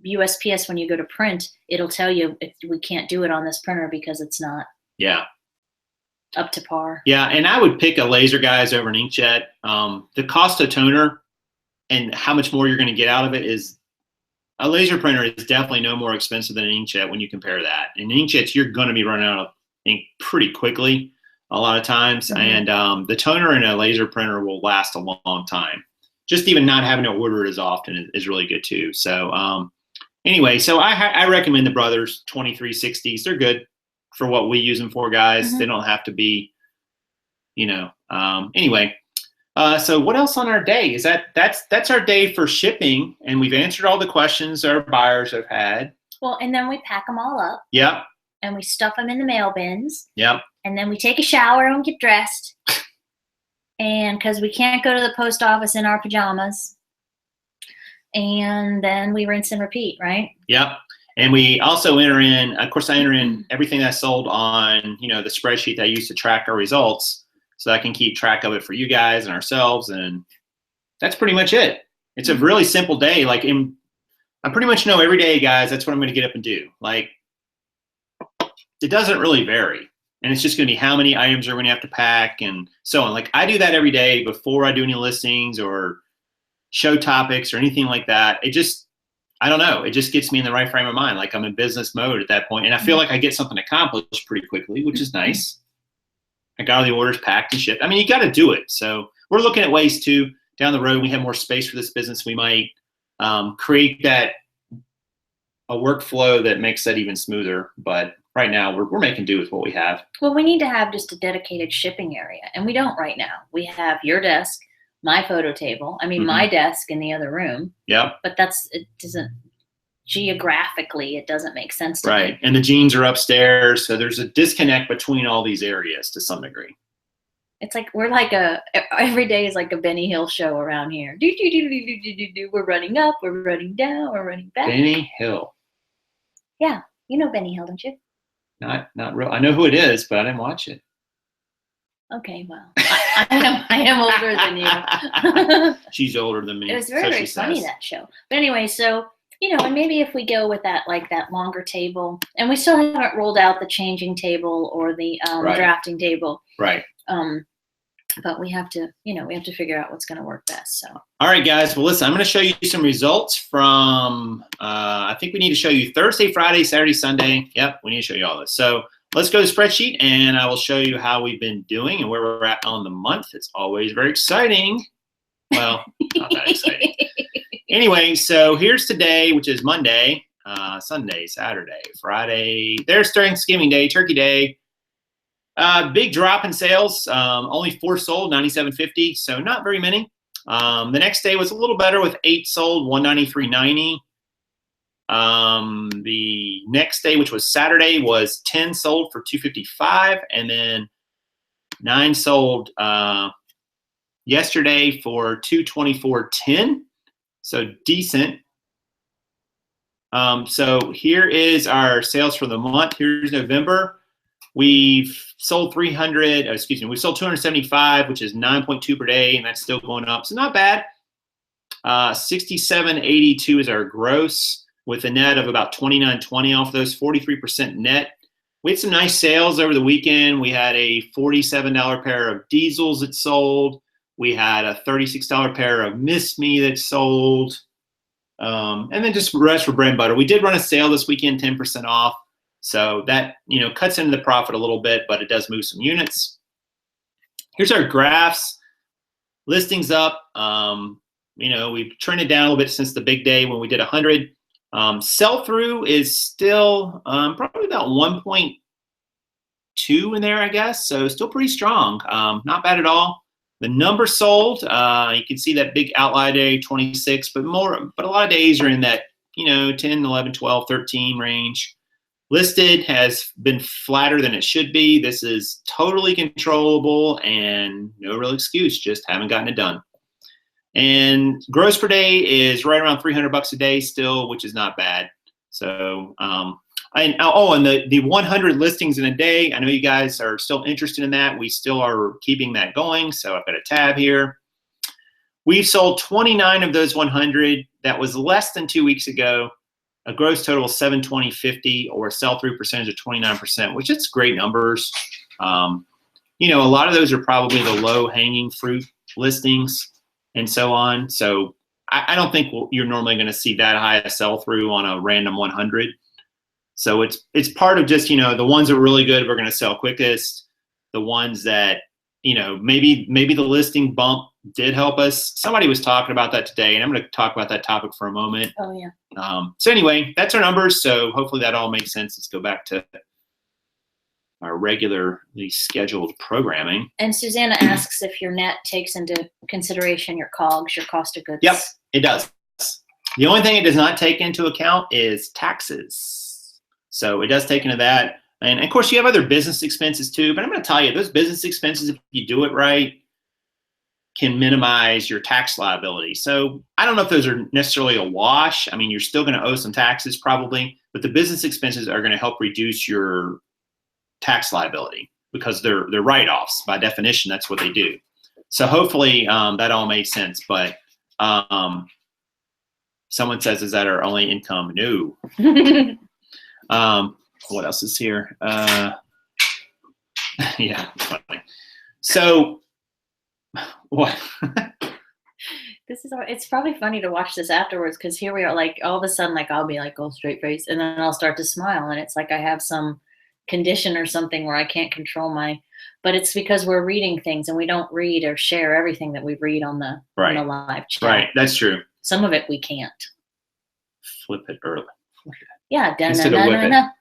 USPS, when you go to print, it'll tell you if we can't do it on this printer because it's not up to par. Yeah, and I would pick a laser, guys, over an inkjet. The cost of toner and how much more you're going to get out of it is, a laser printer is definitely no more expensive than an inkjet when you compare that. In inkjets, you're going to be running out of ink pretty quickly a lot of times, and the toner in a laser printer will last a long time. Just even not having to order it as often is really good too. So anyway, so I recommend the Brothers 2360s. They're good for what we use them for, guys. They don't have to be, anyway. So what else on our day? Is that's our day for shipping, and we've answered all the questions our buyers have had. Well, and then we pack them all up. Yep. And we stuff them in the mail bins. Yep. And then we take a shower and get dressed. And because we can't go to the post office in our pajamas. And then we rinse and repeat, right? Yep. And we also enter in, of course, I enter in everything I sold on, the spreadsheet that I use to track our results, so I can keep track of it for you guys and ourselves. And that's pretty much it. It's a really simple day. Like, I pretty much know every day, guys, that's what I'm going to get up and do. Like, it doesn't really vary. And it's just going to be how many items are we going to have to pack and so on. Like, I do that every day before I do any listings or show topics or anything like that. I don't know. It just gets me in the right frame of mind. Like, I'm in business mode at that point, and I feel like I get something accomplished pretty quickly, which is nice. I got all the orders packed and shipped. I mean, you got to do it. So we're looking at ways to, down the road, we have more space for this business. We might create a workflow that makes that even smoother. But right now, we're making do with what we have. Well, we need to have just a dedicated shipping area, and we don't right now. We have your desk, my photo table. I mean, my desk in the other room. Yep. But geographically, it doesn't make sense to me. Right. And the jeans are upstairs, so there's a disconnect between all these areas to some degree. It's like every day is like a Benny Hill show around here. We're running up, we're running down, we're running back. Benny Hill. Yeah, you know Benny Hill, don't you? Not real. I know who it is, but I didn't watch it. Okay, well, I am older than you. She's older than me. It was very funny, that show. But anyway, so and maybe if we go with that longer table, and we still haven't rolled out the changing table or the drafting table. Right. but we have to, we have to figure out what's going to work best. So. All right, guys. Well, listen, I'm going to show you some results from, I think we need to show you Thursday, Friday, Saturday, Sunday. Yep, we need to show you all this. So let's go to the spreadsheet, and I will show you how we've been doing and where we're at on the month. It's always very exciting. Well, not that exciting. Anyway, so here's today, which is Monday, Sunday, Saturday, Friday. There's Thanksgiving Day, Turkey Day. Big drop in sales. Only 4 sold, 97.50, so not very many. The next day was a little better with 8 sold, 193.90. The next day, which was Saturday, was 10 sold for 255, and then 9 sold yesterday for 224.10. So decent. So here is our sales for the month. Here's November. We've sold we sold 275, which is 9.2 per day, and that's still going up. So not bad. 67.82 is our gross, with a net of about 29.20 off those, 43% net. We had some nice sales over the weekend. We had a $47 pair of diesels that sold. We had a $36 pair of Miss Me that sold. And then just the rest for bread and butter. We did run a sale this weekend, 10% off. So that, cuts into the profit a little bit, but it does move some units. Here's our graphs. Listings up. We've trended down a little bit since the big day when we did 100. Sell-through is still probably about 1.2 in there, I guess. So still pretty strong. Not bad at all. The number sold, you can see that big outlier day, 26, but a lot of days are in that, 10, 11, 12, 13 range. Listed has been flatter than it should be. This is totally controllable and no real excuse, just haven't gotten it done. And gross per day is right around $300 a day still, which is not bad. So, and the 100 listings in a day, I know you guys are still interested in that. We still are keeping that going. So I've got a tab here. We've sold 29 of those 100. That was less than 2 weeks ago. A gross total of 720.50, or a sell-through percentage of 29%, which is great numbers. A lot of those are probably the low-hanging fruit listings and so on. So I don't think you're normally going to see that high a sell-through on a random 100. So it's part of just, the ones that are really good, we're going to sell quickest. The ones that, maybe the listing bump did help us. Somebody was talking about that today, and I'm going to talk about that topic for a moment. Oh, yeah. So anyway, that's our numbers. So hopefully that all makes sense. Let's go back to our regularly scheduled programming. And Susanna asks if your net takes into consideration your COGS, your cost of goods. Yep, it does. The only thing it does not take into account is taxes. So it does take into that. And of course, you have other business expenses too. But I'm going to tell you, those business expenses, if you do it right, can minimize your tax liability. So I don't know if those are necessarily a wash. I mean, you're still going to owe some taxes probably, but the business expenses are going to help reduce your tax liability because they're write-offs. By definition, that's what they do. So hopefully that all made sense. But someone says, is that our only income? No. What else is here? Yeah, it's funny. So what? It's probably funny to watch this afterwards, because here we are, like, all of a sudden, like, I'll be like, all straight face, and then I'll start to smile, and it's like I have some condition or something where I can't control but it's because we're reading things, and we don't read or share everything that we read on the live chat. Right, that's true. Some of it we can't. Flip it early. Yeah,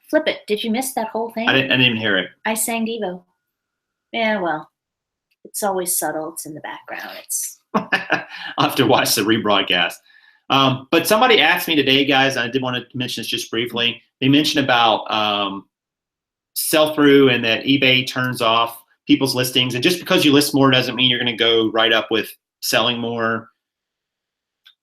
flip it. Did you miss that whole thing? I didn't even hear it. I sang Devo. Yeah, well, it's always subtle. It's in the background. I'll have to watch the rebroadcast. But somebody asked me today, guys, I did want to mention this just briefly. They mentioned about sell-through and that eBay turns off people's listings. And just because you list more doesn't mean you're going to go right up with selling more.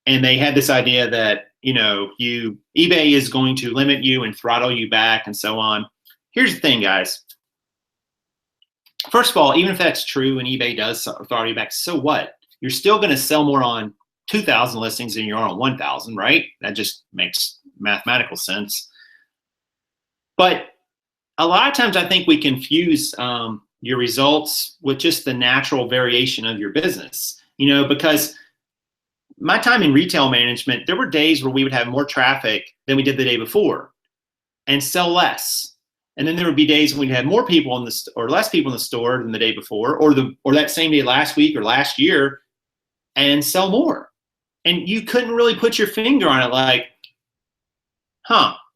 And they had this idea that, eBay is going to limit you and throttle you back and so on. Here's the thing, guys. First of all, even if that's true and eBay does throttle you back, so what? You're still going to sell more on 2,000 listings than you are on 1,000, right? That just makes mathematical sense. But a lot of times I think we confuse your results with just the natural variation of your business. Because my time in retail management, there were days where we would have more traffic than we did the day before and sell less. And then there would be days when we'd have more people or less people in the store than the day before, or that same day last week or last year, and sell more. And you couldn't really put your finger on it, like,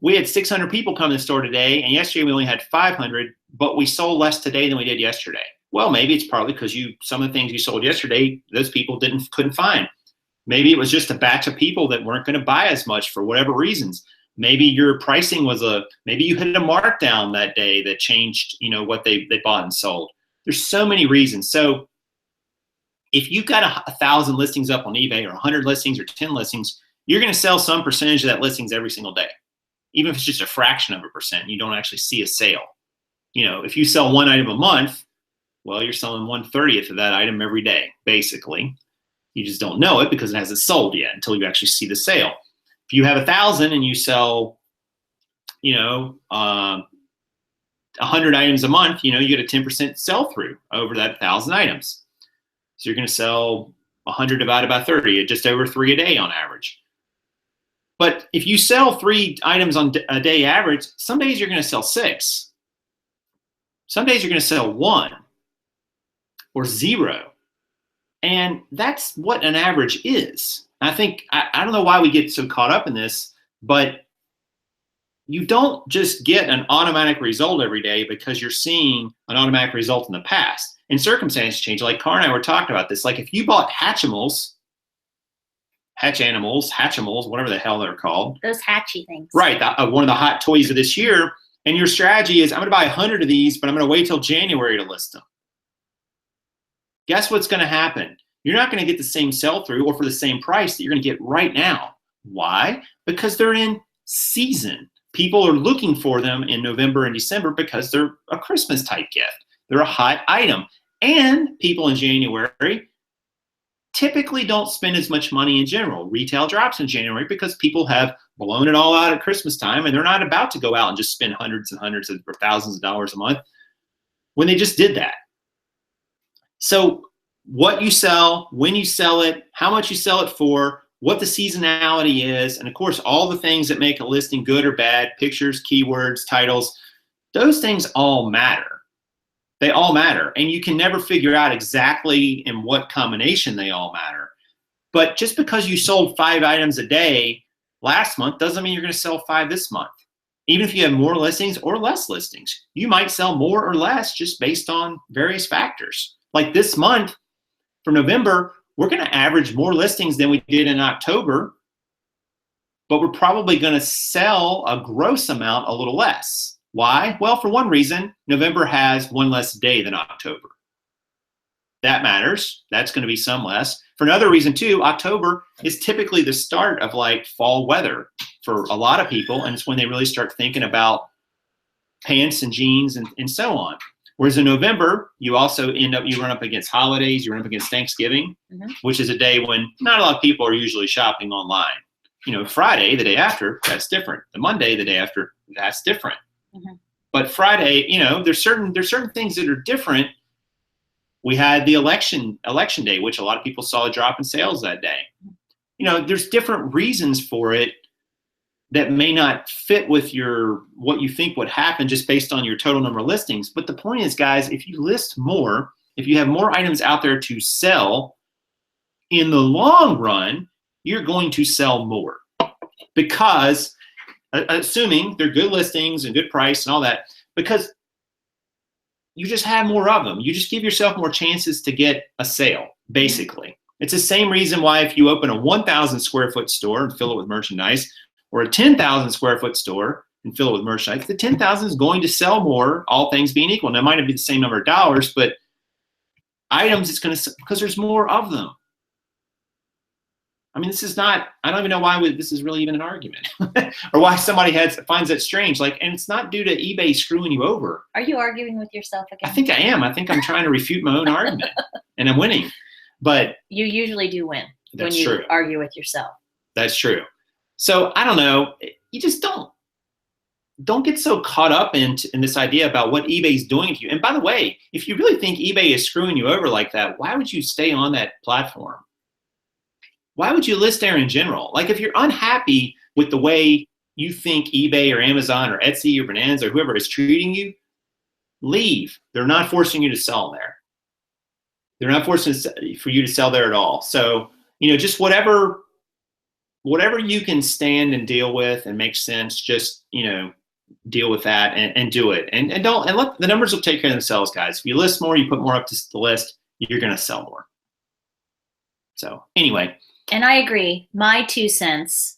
we had 600 people come to the store today, and yesterday we only had 500, but we sold less today than we did yesterday. Well, maybe it's partly because some of the things you sold yesterday, those people couldn't find. Maybe it was just a batch of people that weren't going to buy as much for whatever reasons. Maybe your pricing maybe you hit a markdown that day that changed, what they bought and sold. There's so many reasons. So if you've got 1,000 listings up on eBay, or 100 listings, or 10 listings, you're going to sell some percentage of that listings every single day. Even if it's just a fraction of a percent, you don't actually see a sale. If you sell one item a month, well, you're selling 1/30th of that item every day, basically. You just don't know it because it hasn't sold yet until you actually see the sale. If you have 1,000 and you sell, 100 items a month, you get a 10% sell through over that 1,000 items. So you're going to sell 100 divided by 30, just over 3 a day on average. But if you sell 3 items on a day average, some days you're going to sell 6. Some days you're going to sell 1 or 0. And that's what an average is. I think, I don't know why we get so caught up in this, but you don't just get an automatic result every day because you're seeing an automatic result in the past. And circumstances change. Like Car and I were talking about this. Like if you bought Hatchimals, whatever the hell they're called. Those hatchy things. Right. One of the hot toys of this year. And your strategy is, I'm going to buy 100 of these, but I'm going to wait till January to list them. Guess what's going to happen? You're not going to get the same sell-through or for the same price that you're going to get right now. Why? Because they're in season. People are looking for them in November and December because they're a Christmas type gift. They're a hot item. And people in January typically don't spend as much money in general. Retail drops in January because people have blown it all out at Christmas time and they're not about to go out and just spend hundreds and hundreds or thousands of dollars a month when they just did that. So what you sell, when you sell it, how much you sell it for, what the seasonality is, and of course, all the things that make a listing good or bad, pictures, keywords, titles, those things all matter. They all matter. And you can never figure out exactly in what combination they all matter. But just because you sold 5 items a day last month doesn't mean you're going to sell 5 this month. Even if you have more listings or less listings, you might sell more or less just based on various factors. Like this month, for November, we're going to average more listings than we did in October, but we're probably going to sell a gross amount a little less. Why? Well, for one reason, November has 1 less day than October. That matters. That's going to be some less. For another reason too, October is typically the start of like fall weather for a lot of people, and it's when they really start thinking about pants and jeans and so on. Whereas in November, you also you run up against holidays, you run up against Thanksgiving, which is a day when not a lot of people are usually shopping online. Friday, the day after, that's different. The Monday, the day after, that's different. But Friday, there's certain things that are different. We had the election day, which a lot of people saw a drop in sales that day. There's different reasons for it that may not fit with what you think would happen just based on your total number of listings. But the point is, guys, if you list more, if you have more items out there to sell, in the long run, you're going to sell more. Because, assuming they're good listings and good price and all that, because you just have more of them. You just give yourself more chances to get a sale, basically. It's the same reason why if you open a 1,000 square foot store and fill it with merchandise, or a 10,000 square foot store and fill it with merchandise, the 10,000 is going to sell more, all things being equal. Now, it might not be the same number of dollars, but items, it's going to, because there's more of them. I mean, this is not, I don't even know why this is really even an argument or why somebody finds that strange. And it's not due to eBay screwing you over. Are you arguing with yourself again? I think I am. I think I'm trying to refute my own argument and I'm winning. But you usually do win when you argue with yourself. That's true. So I don't know. You just don't. don't get so caught up in this idea about what eBay's doing to you. And by the way, if you really think eBay is screwing you over like that, why would you stay on that platform? Why would you list there in general? Like if you're unhappy with the way you think eBay or Amazon or Etsy or Bonanza or whoever is treating you, leave. They're not forcing you to sell there. They're not forcing for you to sell there at all. So, just whatever you can stand and deal with and make sense, just, deal with that and do it. And let the numbers will take care of themselves, guys. If you list more, you put more up to the list, you're going to sell more. So anyway. And I agree. My 2 cents,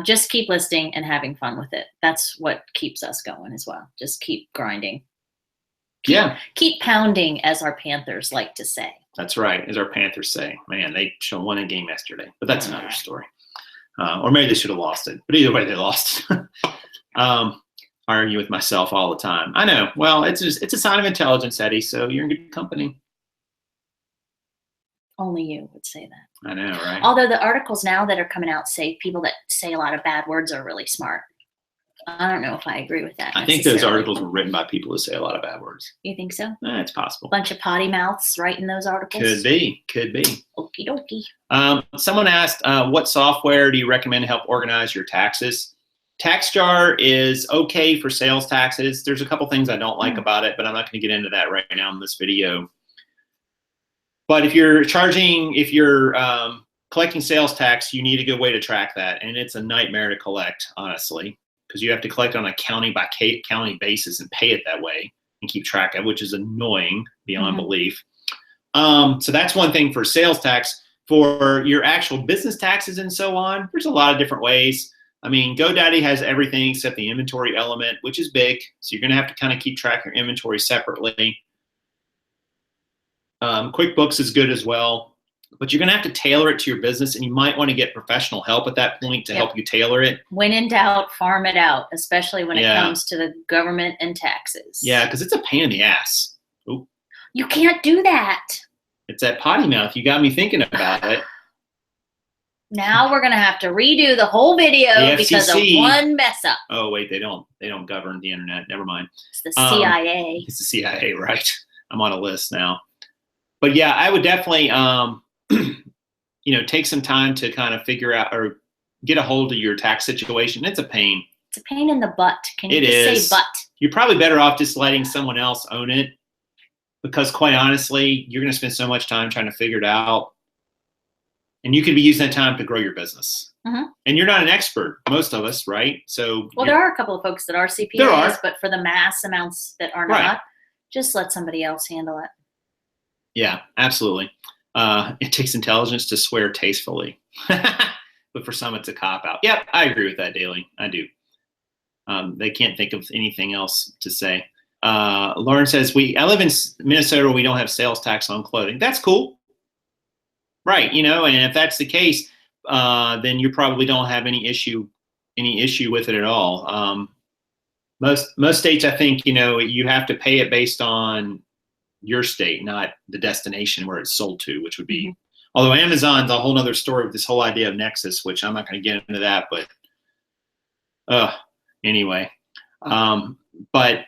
just keep listing and having fun with it. That's what keeps us going as well. Just keep grinding. Keep pounding, as our Panthers like to say. That's right, as our Panthers say. Man, they should have won a game yesterday, but that's another story. Or maybe they should have lost it. But either way, they lost. I argue with myself all the time. I know. Well, it's a sign of intelligence, Eddie. So you're in good company. Only you would say that. I know, right? Although the articles now that are coming out say people that say a lot of bad words are really smart. I don't know if I agree with that. I think those articles were written by people who say a lot of bad words. You think so? It's possible. Bunch of potty mouths writing those articles? Could be. Okie dokie. Someone asked, what software do you recommend to help organize your taxes? TaxJar is okay for sales taxes. There's a couple things I don't like about it, but I'm not going to get into that right now in this video. But if you're collecting sales tax, you need a good way to track that. And it's a nightmare to collect, honestly, because you have to collect on a county by county basis and pay it that way and keep track of, which is annoying beyond belief. So that's one thing for sales tax. For your actual business taxes and so on, there's a lot of different ways. I mean, GoDaddy has everything except the inventory element, which is big. So you're going to have to kind of keep track of your inventory separately. QuickBooks is good as well, but you're going to have to tailor it to your business, and you might want to get professional help at that point to help you tailor it. When in doubt, farm it out, especially when it comes to the government and taxes. Yeah, because it's a pain in the ass. Ooh. You can't do that. It's that potty mouth. You got me thinking about it. Now we're going to have to redo the whole video because of one mess up. Oh, wait, they don't govern the internet. Never mind. It's the CIA. It's the CIA, right? I'm on a list now. But yeah, I would definitely, take some time to kind of figure out or get a hold of your tax situation. It's a pain. It's a pain in the butt. Can you just say butt? You're probably better off just letting someone else own it, because quite honestly, you're going to spend so much time trying to figure it out. And you could be using that time to grow your business. And you're not an expert, most of us, right? So there are a couple of folks that are CPAs, but for the mass amounts that are not, just let somebody else handle it. Yeah, absolutely. It takes intelligence to swear tastefully. But for some, it's a cop-out. Yep, I agree with that, Daly. I do. They can't think of anything else to say. Lauren says, I live in Minnesota where we don't have sales tax on clothing. That's cool. Right, and if that's the case, then you probably don't have any issue with it at all. Most states, I think, you have to pay it based on your state, not the destination where it's sold to, which would be, although Amazon's a whole nother story with this whole idea of Nexus, which I'm not going to get into that, but anyway. But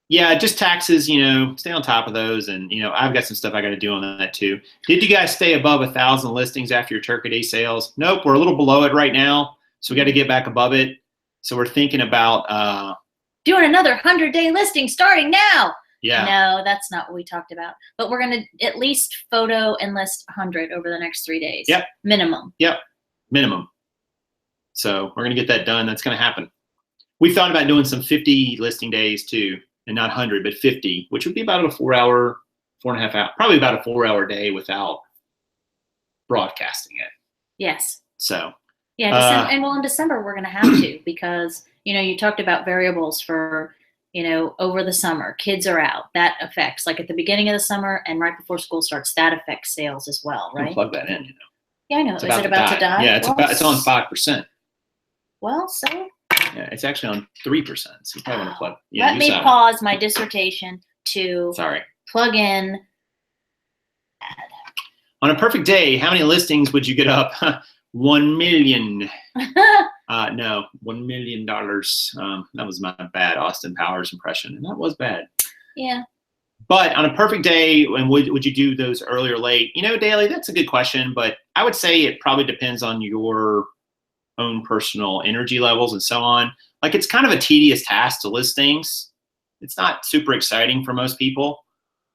yeah, just taxes, stay on top of those. And, I've got some stuff I got to do on that too. Did you guys stay above 1,000 listings after your Turkey Day sales? Nope, we're a little below it right now. So we got to get back above it. So we're thinking about doing another 100-day listing starting now. Yeah. No, that's not what we talked about. But we're going to at least photo and list 100 over the next 3 days. Yep. Minimum. Yep. Minimum. So we're going to get that done. That's going to happen. We thought about doing some 50 listing days too, and not 100, but 50, which would be about a 4.5 hour, probably about a 4-hour day without broadcasting it. Yes. So. Yeah. And in December, we're going to have to, because, you talked about variables for, over the summer, kids are out. That affects, like at the beginning of the summer and right before school starts, that affects sales as well, right? Plug that in, Yeah, I know. Is it about to die? Yeah, it's on 5%. Well, so. Yeah, it's actually on 3%. So you probably want to plug. Yeah, let me pause my dissertation to plug in. On a perfect day, how many listings would you get up? 1 million. No, $1 million. That was my bad Austin Powers impression, and that was bad. Yeah. But on a perfect day, and would you do those early or late? Daily, that's a good question, but I would say it probably depends on your own personal energy levels and so on. Like, it's kind of a tedious task to list things. It's not super exciting for most people.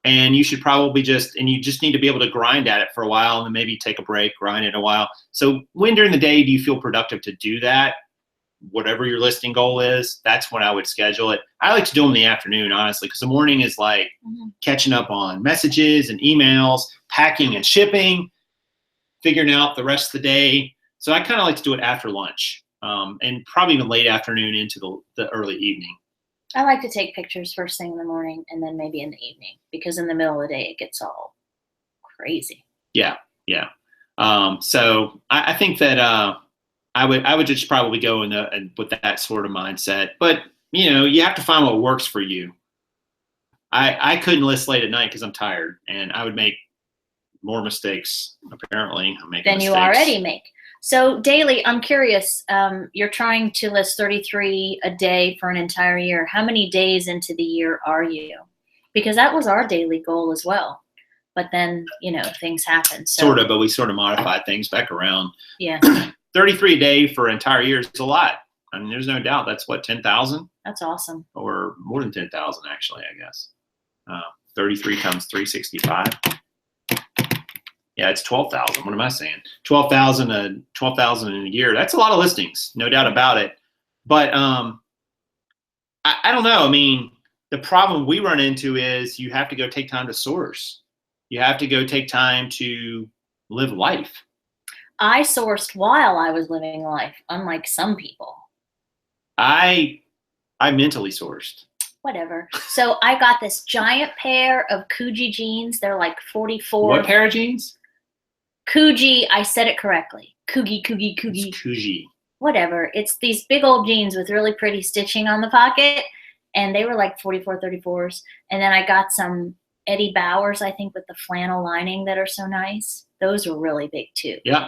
And you should probably you just need to be able to grind at it for a while and then maybe take a break, grind it a while. So when during the day do you feel productive to do that? Whatever your listing goal is, that's when I would schedule it. I like to do them in the afternoon, honestly, because the morning is like catching up on messages and emails, packing and shipping, figuring out the rest of the day. So I kind of like to do it after lunch, and probably even late afternoon into the early evening. I like to take pictures first thing in the morning and then maybe in the evening, because in the middle of the day it gets all crazy. Yeah. So I think that I would just probably go with that sort of mindset. But you have to find what works for you. I couldn't list late at night because I'm tired, and I would make more mistakes. Apparently, I'm making than mistakes. You already make. So daily, I'm curious. You're trying to list 33 a day for an entire year. How many days into the year are you? Because that was our daily goal as well. But then, things happen. So. Sort of, but we sort of modified things back around. Yeah. 33 a day for an entire year is a lot. I mean, there's no doubt. That's what, 10,000? That's awesome. Or more than 10,000, actually, I guess. 33 times 365. Yeah, it's 12,000. What am I saying? 12,000 in a year. That's a lot of listings, no doubt about it. But I don't know. I mean, the problem we run into is you have to go take time to source. You have to go take time to live life. I sourced while I was living life, unlike some people. I mentally sourced. Whatever. So I got this giant pair of Coogee jeans. They're like 44. What pair of jeans? Coogee, I said it correctly. Coogee. It's Coogee. Whatever. It's these big old jeans with really pretty stitching on the pocket, and they were like 44, 34s. And then I got some Eddie Bauers, I think, with the flannel lining that are so nice. Those were really big too. Yeah.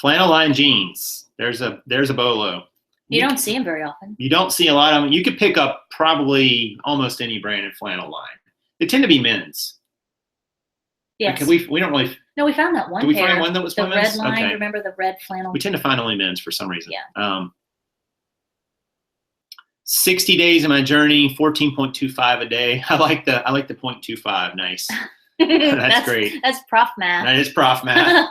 Flannel line jeans. There's a bolo. You don't see them very often. You don't see a lot of them. You could pick up probably almost any brand in flannel line. They tend to be men's. Yes. Because we don't really. No, we found that one. Did we pair, find one that was the women's? red line? Okay. Remember the red flannel? We tend to find only men's for some reason. Yeah. 60 days in my journey, 14.25 a day. I like the 0.25. Nice. That's great. That's prof math. That is prof math.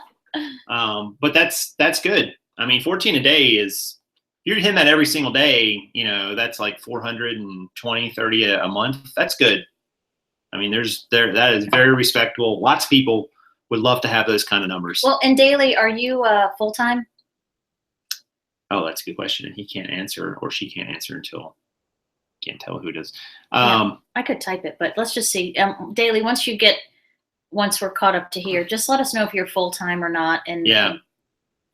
But that's good. I mean, 14 a day is. If you're hitting that every single day, that's like 420, 30 a month. That's good. I mean, that is very respectable. Lots of people would love to have those kind of numbers. Well, and daily, are you full-time? Oh, that's a good question. And he can't answer, or she can't answer until can't tell who does. I could type it, but let's just see. Daily, once we're caught up to here, just let us know if you're full-time or not, and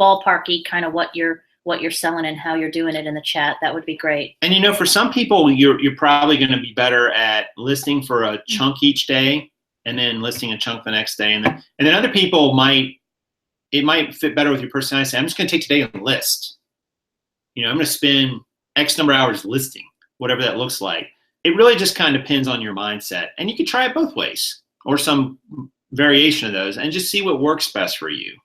ballparky kind of what you're selling and how you're doing it in the chat. That would be great. And for some people, you're probably going to be better at listing for a chunk each day, and then listing a chunk the next day, and then other people might fit better with your personality. Say, I'm just going to take today and list. I'm going to spend X number of hours listing, whatever that looks like. It really just kind of depends on your mindset, and you could try it both ways or some variation of those, and just see what works best for you.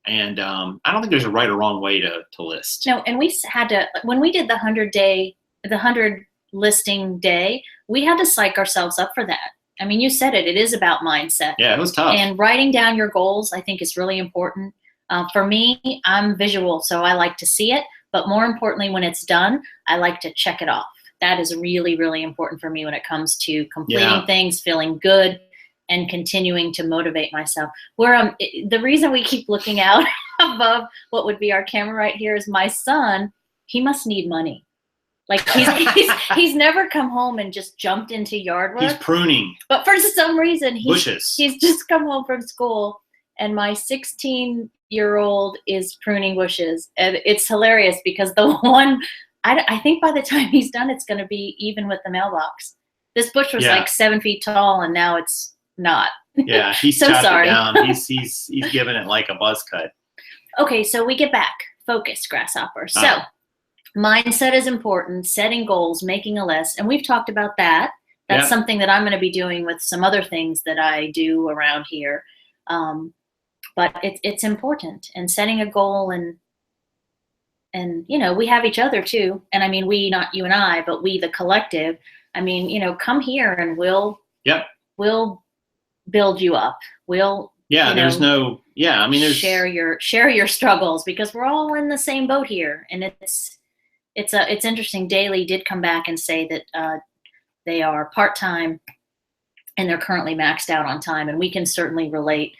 And I don't think there's a right or wrong way to list. No, and we had to, when we did the 100 listing day, we had to psych ourselves up for that. I mean, you said it is about mindset. Yeah, it was tough. And writing down your goals, I think, is really important. For me, I'm visual, so I like to see it. But more importantly, when it's done, I like to check it off. That is really, really important for me when it comes to completing things, feeling good, and continuing to motivate myself. The reason we keep looking out above what would be our camera right here is my son. He must need money. Like he's never come home and just jumped into yard work. He's pruning. But for some reason, bushes. He's just come home from school, and my 16-year-old is pruning bushes, and it's hilarious because the one I think by the time he's done, it's going to be even with the mailbox. This bush was like 7 feet tall, and now it's not. Yeah, he's so chopped sorry. it down. He's giving it like a buzz cut. Okay, so we get back focus, grasshopper. So mindset is important, setting goals, making a list. And we've talked about that. That's something that I'm going to be doing with some other things that I do around here. But it's important, and setting a goal, and we have each other too. And I mean, we, not you and I, but we, the collective. I mean, come here and we'll build you up. We'll there's share your struggles, because we're all in the same boat here. And it's interesting. Daly did come back and say that they are part-time and they're currently maxed out on time, and we can certainly relate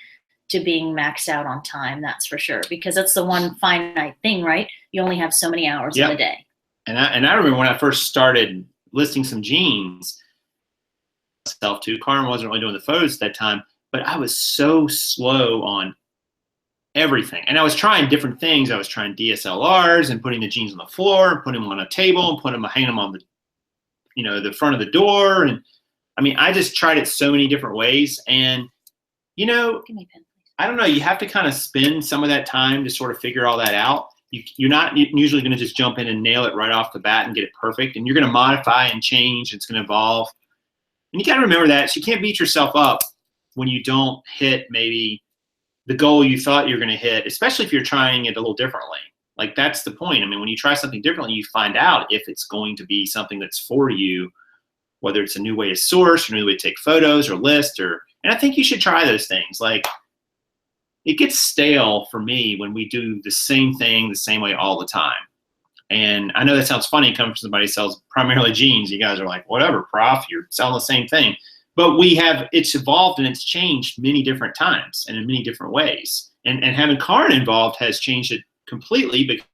to being maxed out on time. That's for sure, because that's the one finite thing, right? You only have so many hours in a day. And I remember when I first started listing some jeans, myself too. Carmen wasn't really doing the photos at that time, but I was so slow on everything. And I was trying different things. I was trying DSLRs and putting the jeans on the floor and putting them on a table and hanging them on the front of the door. And I mean, I just tried it so many different ways. And, Give me a pen, please. I don't know, you have to kind of spend some of that time to sort of figure all that out. You're not usually going to just jump in and nail it right off the bat and get it perfect. And you're going to modify and change. It's going to evolve. And you got to remember that. So you can't beat yourself up when you don't hit maybe the goal you thought you were going to hit, especially if you're trying it a little differently. Like, that's the point. I mean, when you try something differently, you find out if it's going to be something that's for you, whether it's a new way to source, or a new way to take photos or list, and I think you should try those things. Like, it gets stale for me when we do the same thing the same way all the time. And I know that sounds funny coming from somebody who sells primarily jeans. You guys are like, whatever, Prof, you're selling the same thing. But it's evolved and it's changed many different times and in many different ways. And having Karen involved has changed it completely, because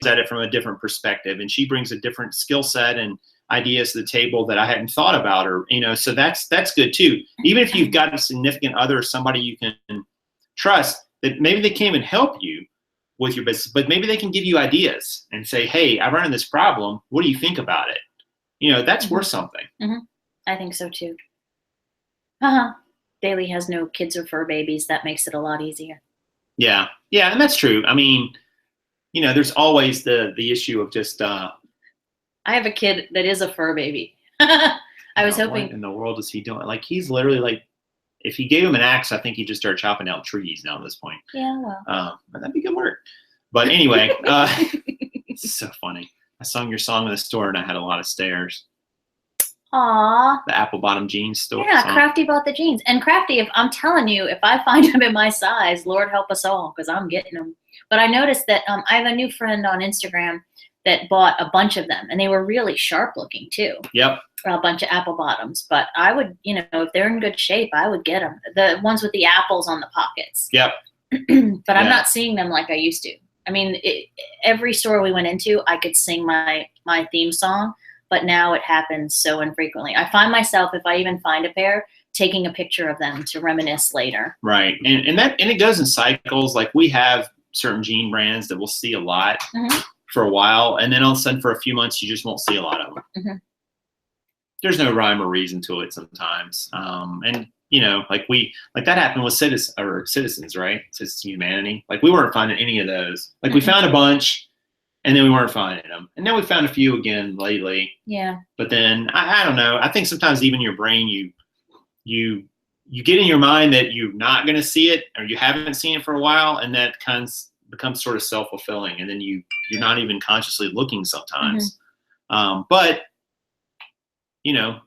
at it from a different perspective. And she brings a different skill set and ideas to the table that I hadn't thought about, so that's good too. Even if you've got a significant other, somebody you can trust, that maybe they can't even help you with your business, but maybe they can give you ideas and say, hey, I run into this problem. What do you think about it? That's worth something. Mm-hmm. I think so too. Daly has no kids or fur babies. That makes it a lot easier. Yeah. And that's true. I mean, there's always the issue of just, I have a kid that is a fur baby. I was hoping. What in the world is he doing? Like, he's literally like, if you gave him an axe, I think he'd just start chopping down trees now at this point. Yeah, well. But that'd be good work. But anyway, it's so funny. I sung your song in the store and I had a lot of stares. Aww. The apple bottom jeans store. Yeah, Crafty bought the jeans. And Crafty, if I'm telling you, if I find them in my size, Lord help us all, because I'm getting them. But I noticed that I have a new friend on Instagram that bought a bunch of them, and they were really sharp looking too. Yep. A bunch of apple bottoms. But I would, if they're in good shape, I would get them. The ones with the apples on the pockets. Yep. But I'm not seeing them like I used to. I mean, every store we went into, I could sing my theme song, but now it happens so infrequently. I find myself, if I even find a pair, taking a picture of them to reminisce later. Right. And it goes in cycles. Like, we have certain jean brands that we'll see a lot for a while, and then all of a sudden for a few months you just won't see a lot of them. Mm-hmm. There's no rhyme or reason to it sometimes. And like that happened with Citizens, right? Seasonality. Like, we weren't finding any of those. Like, we found a bunch, and then we weren't finding them. And then we found a few again lately. Yeah. But then I don't know. I think sometimes even your brain, you get in your mind that you're not going to see it, or you haven't seen it for a while, and that kind of becomes sort of self-fulfilling. And then you're not even consciously looking sometimes. But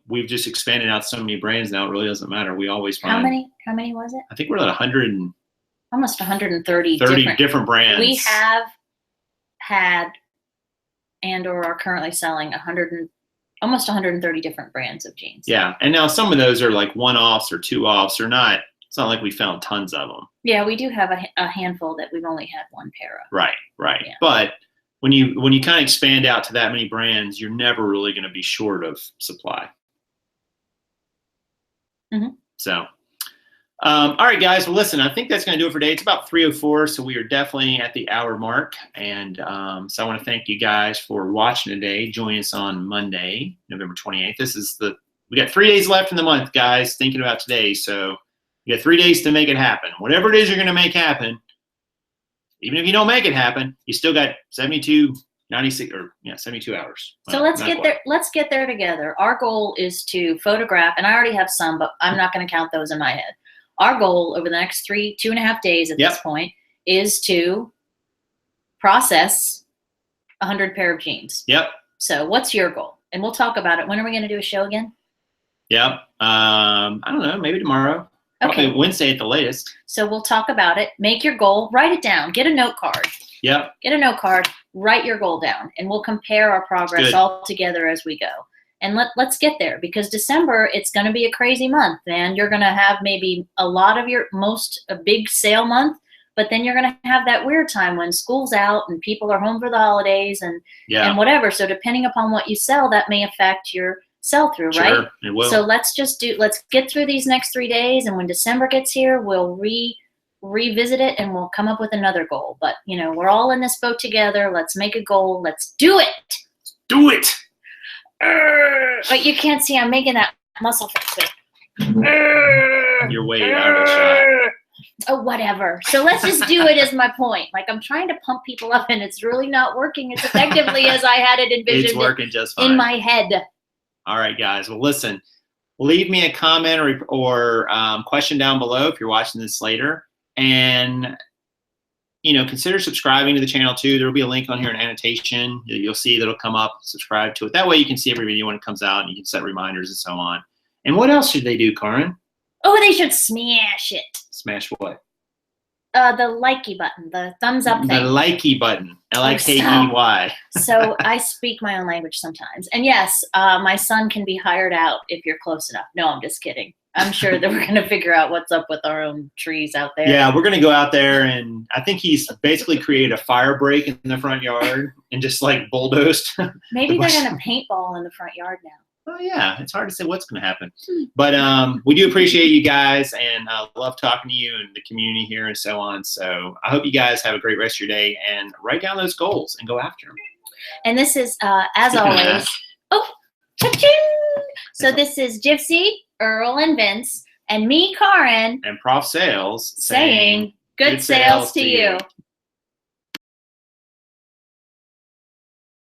we've just expanded out so many brands now. It really doesn't matter. We always find. How many was it? I think we're at 100 and almost 130 different brands. We have had and/or are currently selling almost 130 different brands of jeans. Yeah, and now some of those are like one-offs or two-offs, or not. It's not like we found tons of them. Yeah, we do have a handful that we've only had one pair of. Right. Yeah. But when you kind of expand out to that many brands, you're never really going to be short of supply. Mm-hmm. So, all right, guys. Well, listen, I think that's going to do it for today. It's about 3:04, so we are definitely at the hour mark. And so I want to thank you guys for watching today. Join us on Monday, November 28th. We got 3 days left in the month, guys, thinking about today. So you got 3 days to make it happen. Whatever it is you're going to make happen, Even if you don't make it happen, you still got 72, 96, or 72 hours. So let's get there. Let's get there together. Our goal is to photograph, and I already have some, but I'm not going to count those in my head. Our goal over the next 2.5 days at this point is to process 100 pair of jeans. Yep. So what's your goal? And we'll talk about it. When are we going to do a show again? Yep. I don't know. Maybe tomorrow. Okay. Probably Wednesday at the latest. So we'll talk about it. Make your goal. Write it down. Get a note card. Yep. Get a note card. Write your goal down, and we'll compare our progress all together as we go. And let's get there, because December, it's going to be a crazy month, and you're going to have maybe a lot of a big sale month, but then you're going to have that weird time when school's out and people are home for the holidays and whatever. So depending upon what you sell, that may affect your sell through, right? It will. So let's get through these next 3 days, and when December gets here, we'll revisit it and we'll come up with another goal. But we're all in this boat together. Let's make a goal. Let's do it. Do it. But you can't see I'm making that muscle face. You're way out of the shot. Oh, whatever. So let's just do it as my point. Like, I'm trying to pump people up, and it's really not working as effectively as I had it envisioned. It's working just fine in my head. All right, guys. Well, listen, leave me a comment or question down below if you're watching this later. And, consider subscribing to the channel too. There will be a link on here in annotation. You'll see that'll come up. Subscribe to it. That way you can see every video when it comes out, and you can set reminders and so on. And what else should they do, Karin? Oh, they should smash it. Smash what? The likey button, the thumbs up thing. The likey button, L-I-K-E-Y. So I speak my own language sometimes. And yes, my son can be hired out if you're close enough. No, I'm just kidding. I'm sure that we're going to figure out what's up with our own trees out there. Yeah, we're going to go out there, and I think he's basically created a fire break in the front yard and just like bulldozed. Maybe they're going to paintball in the front yard now. Oh, yeah. It's hard to say what's going to happen. But we do appreciate you guys, and love talking to you and the community here and so on. So I hope you guys have a great rest of your day, and write down those goals and go after them. And this is, as always, cha-ching! So this is Gypsy, Earl, and Vince, and me, Karin, and Prof Sales saying good sales to you.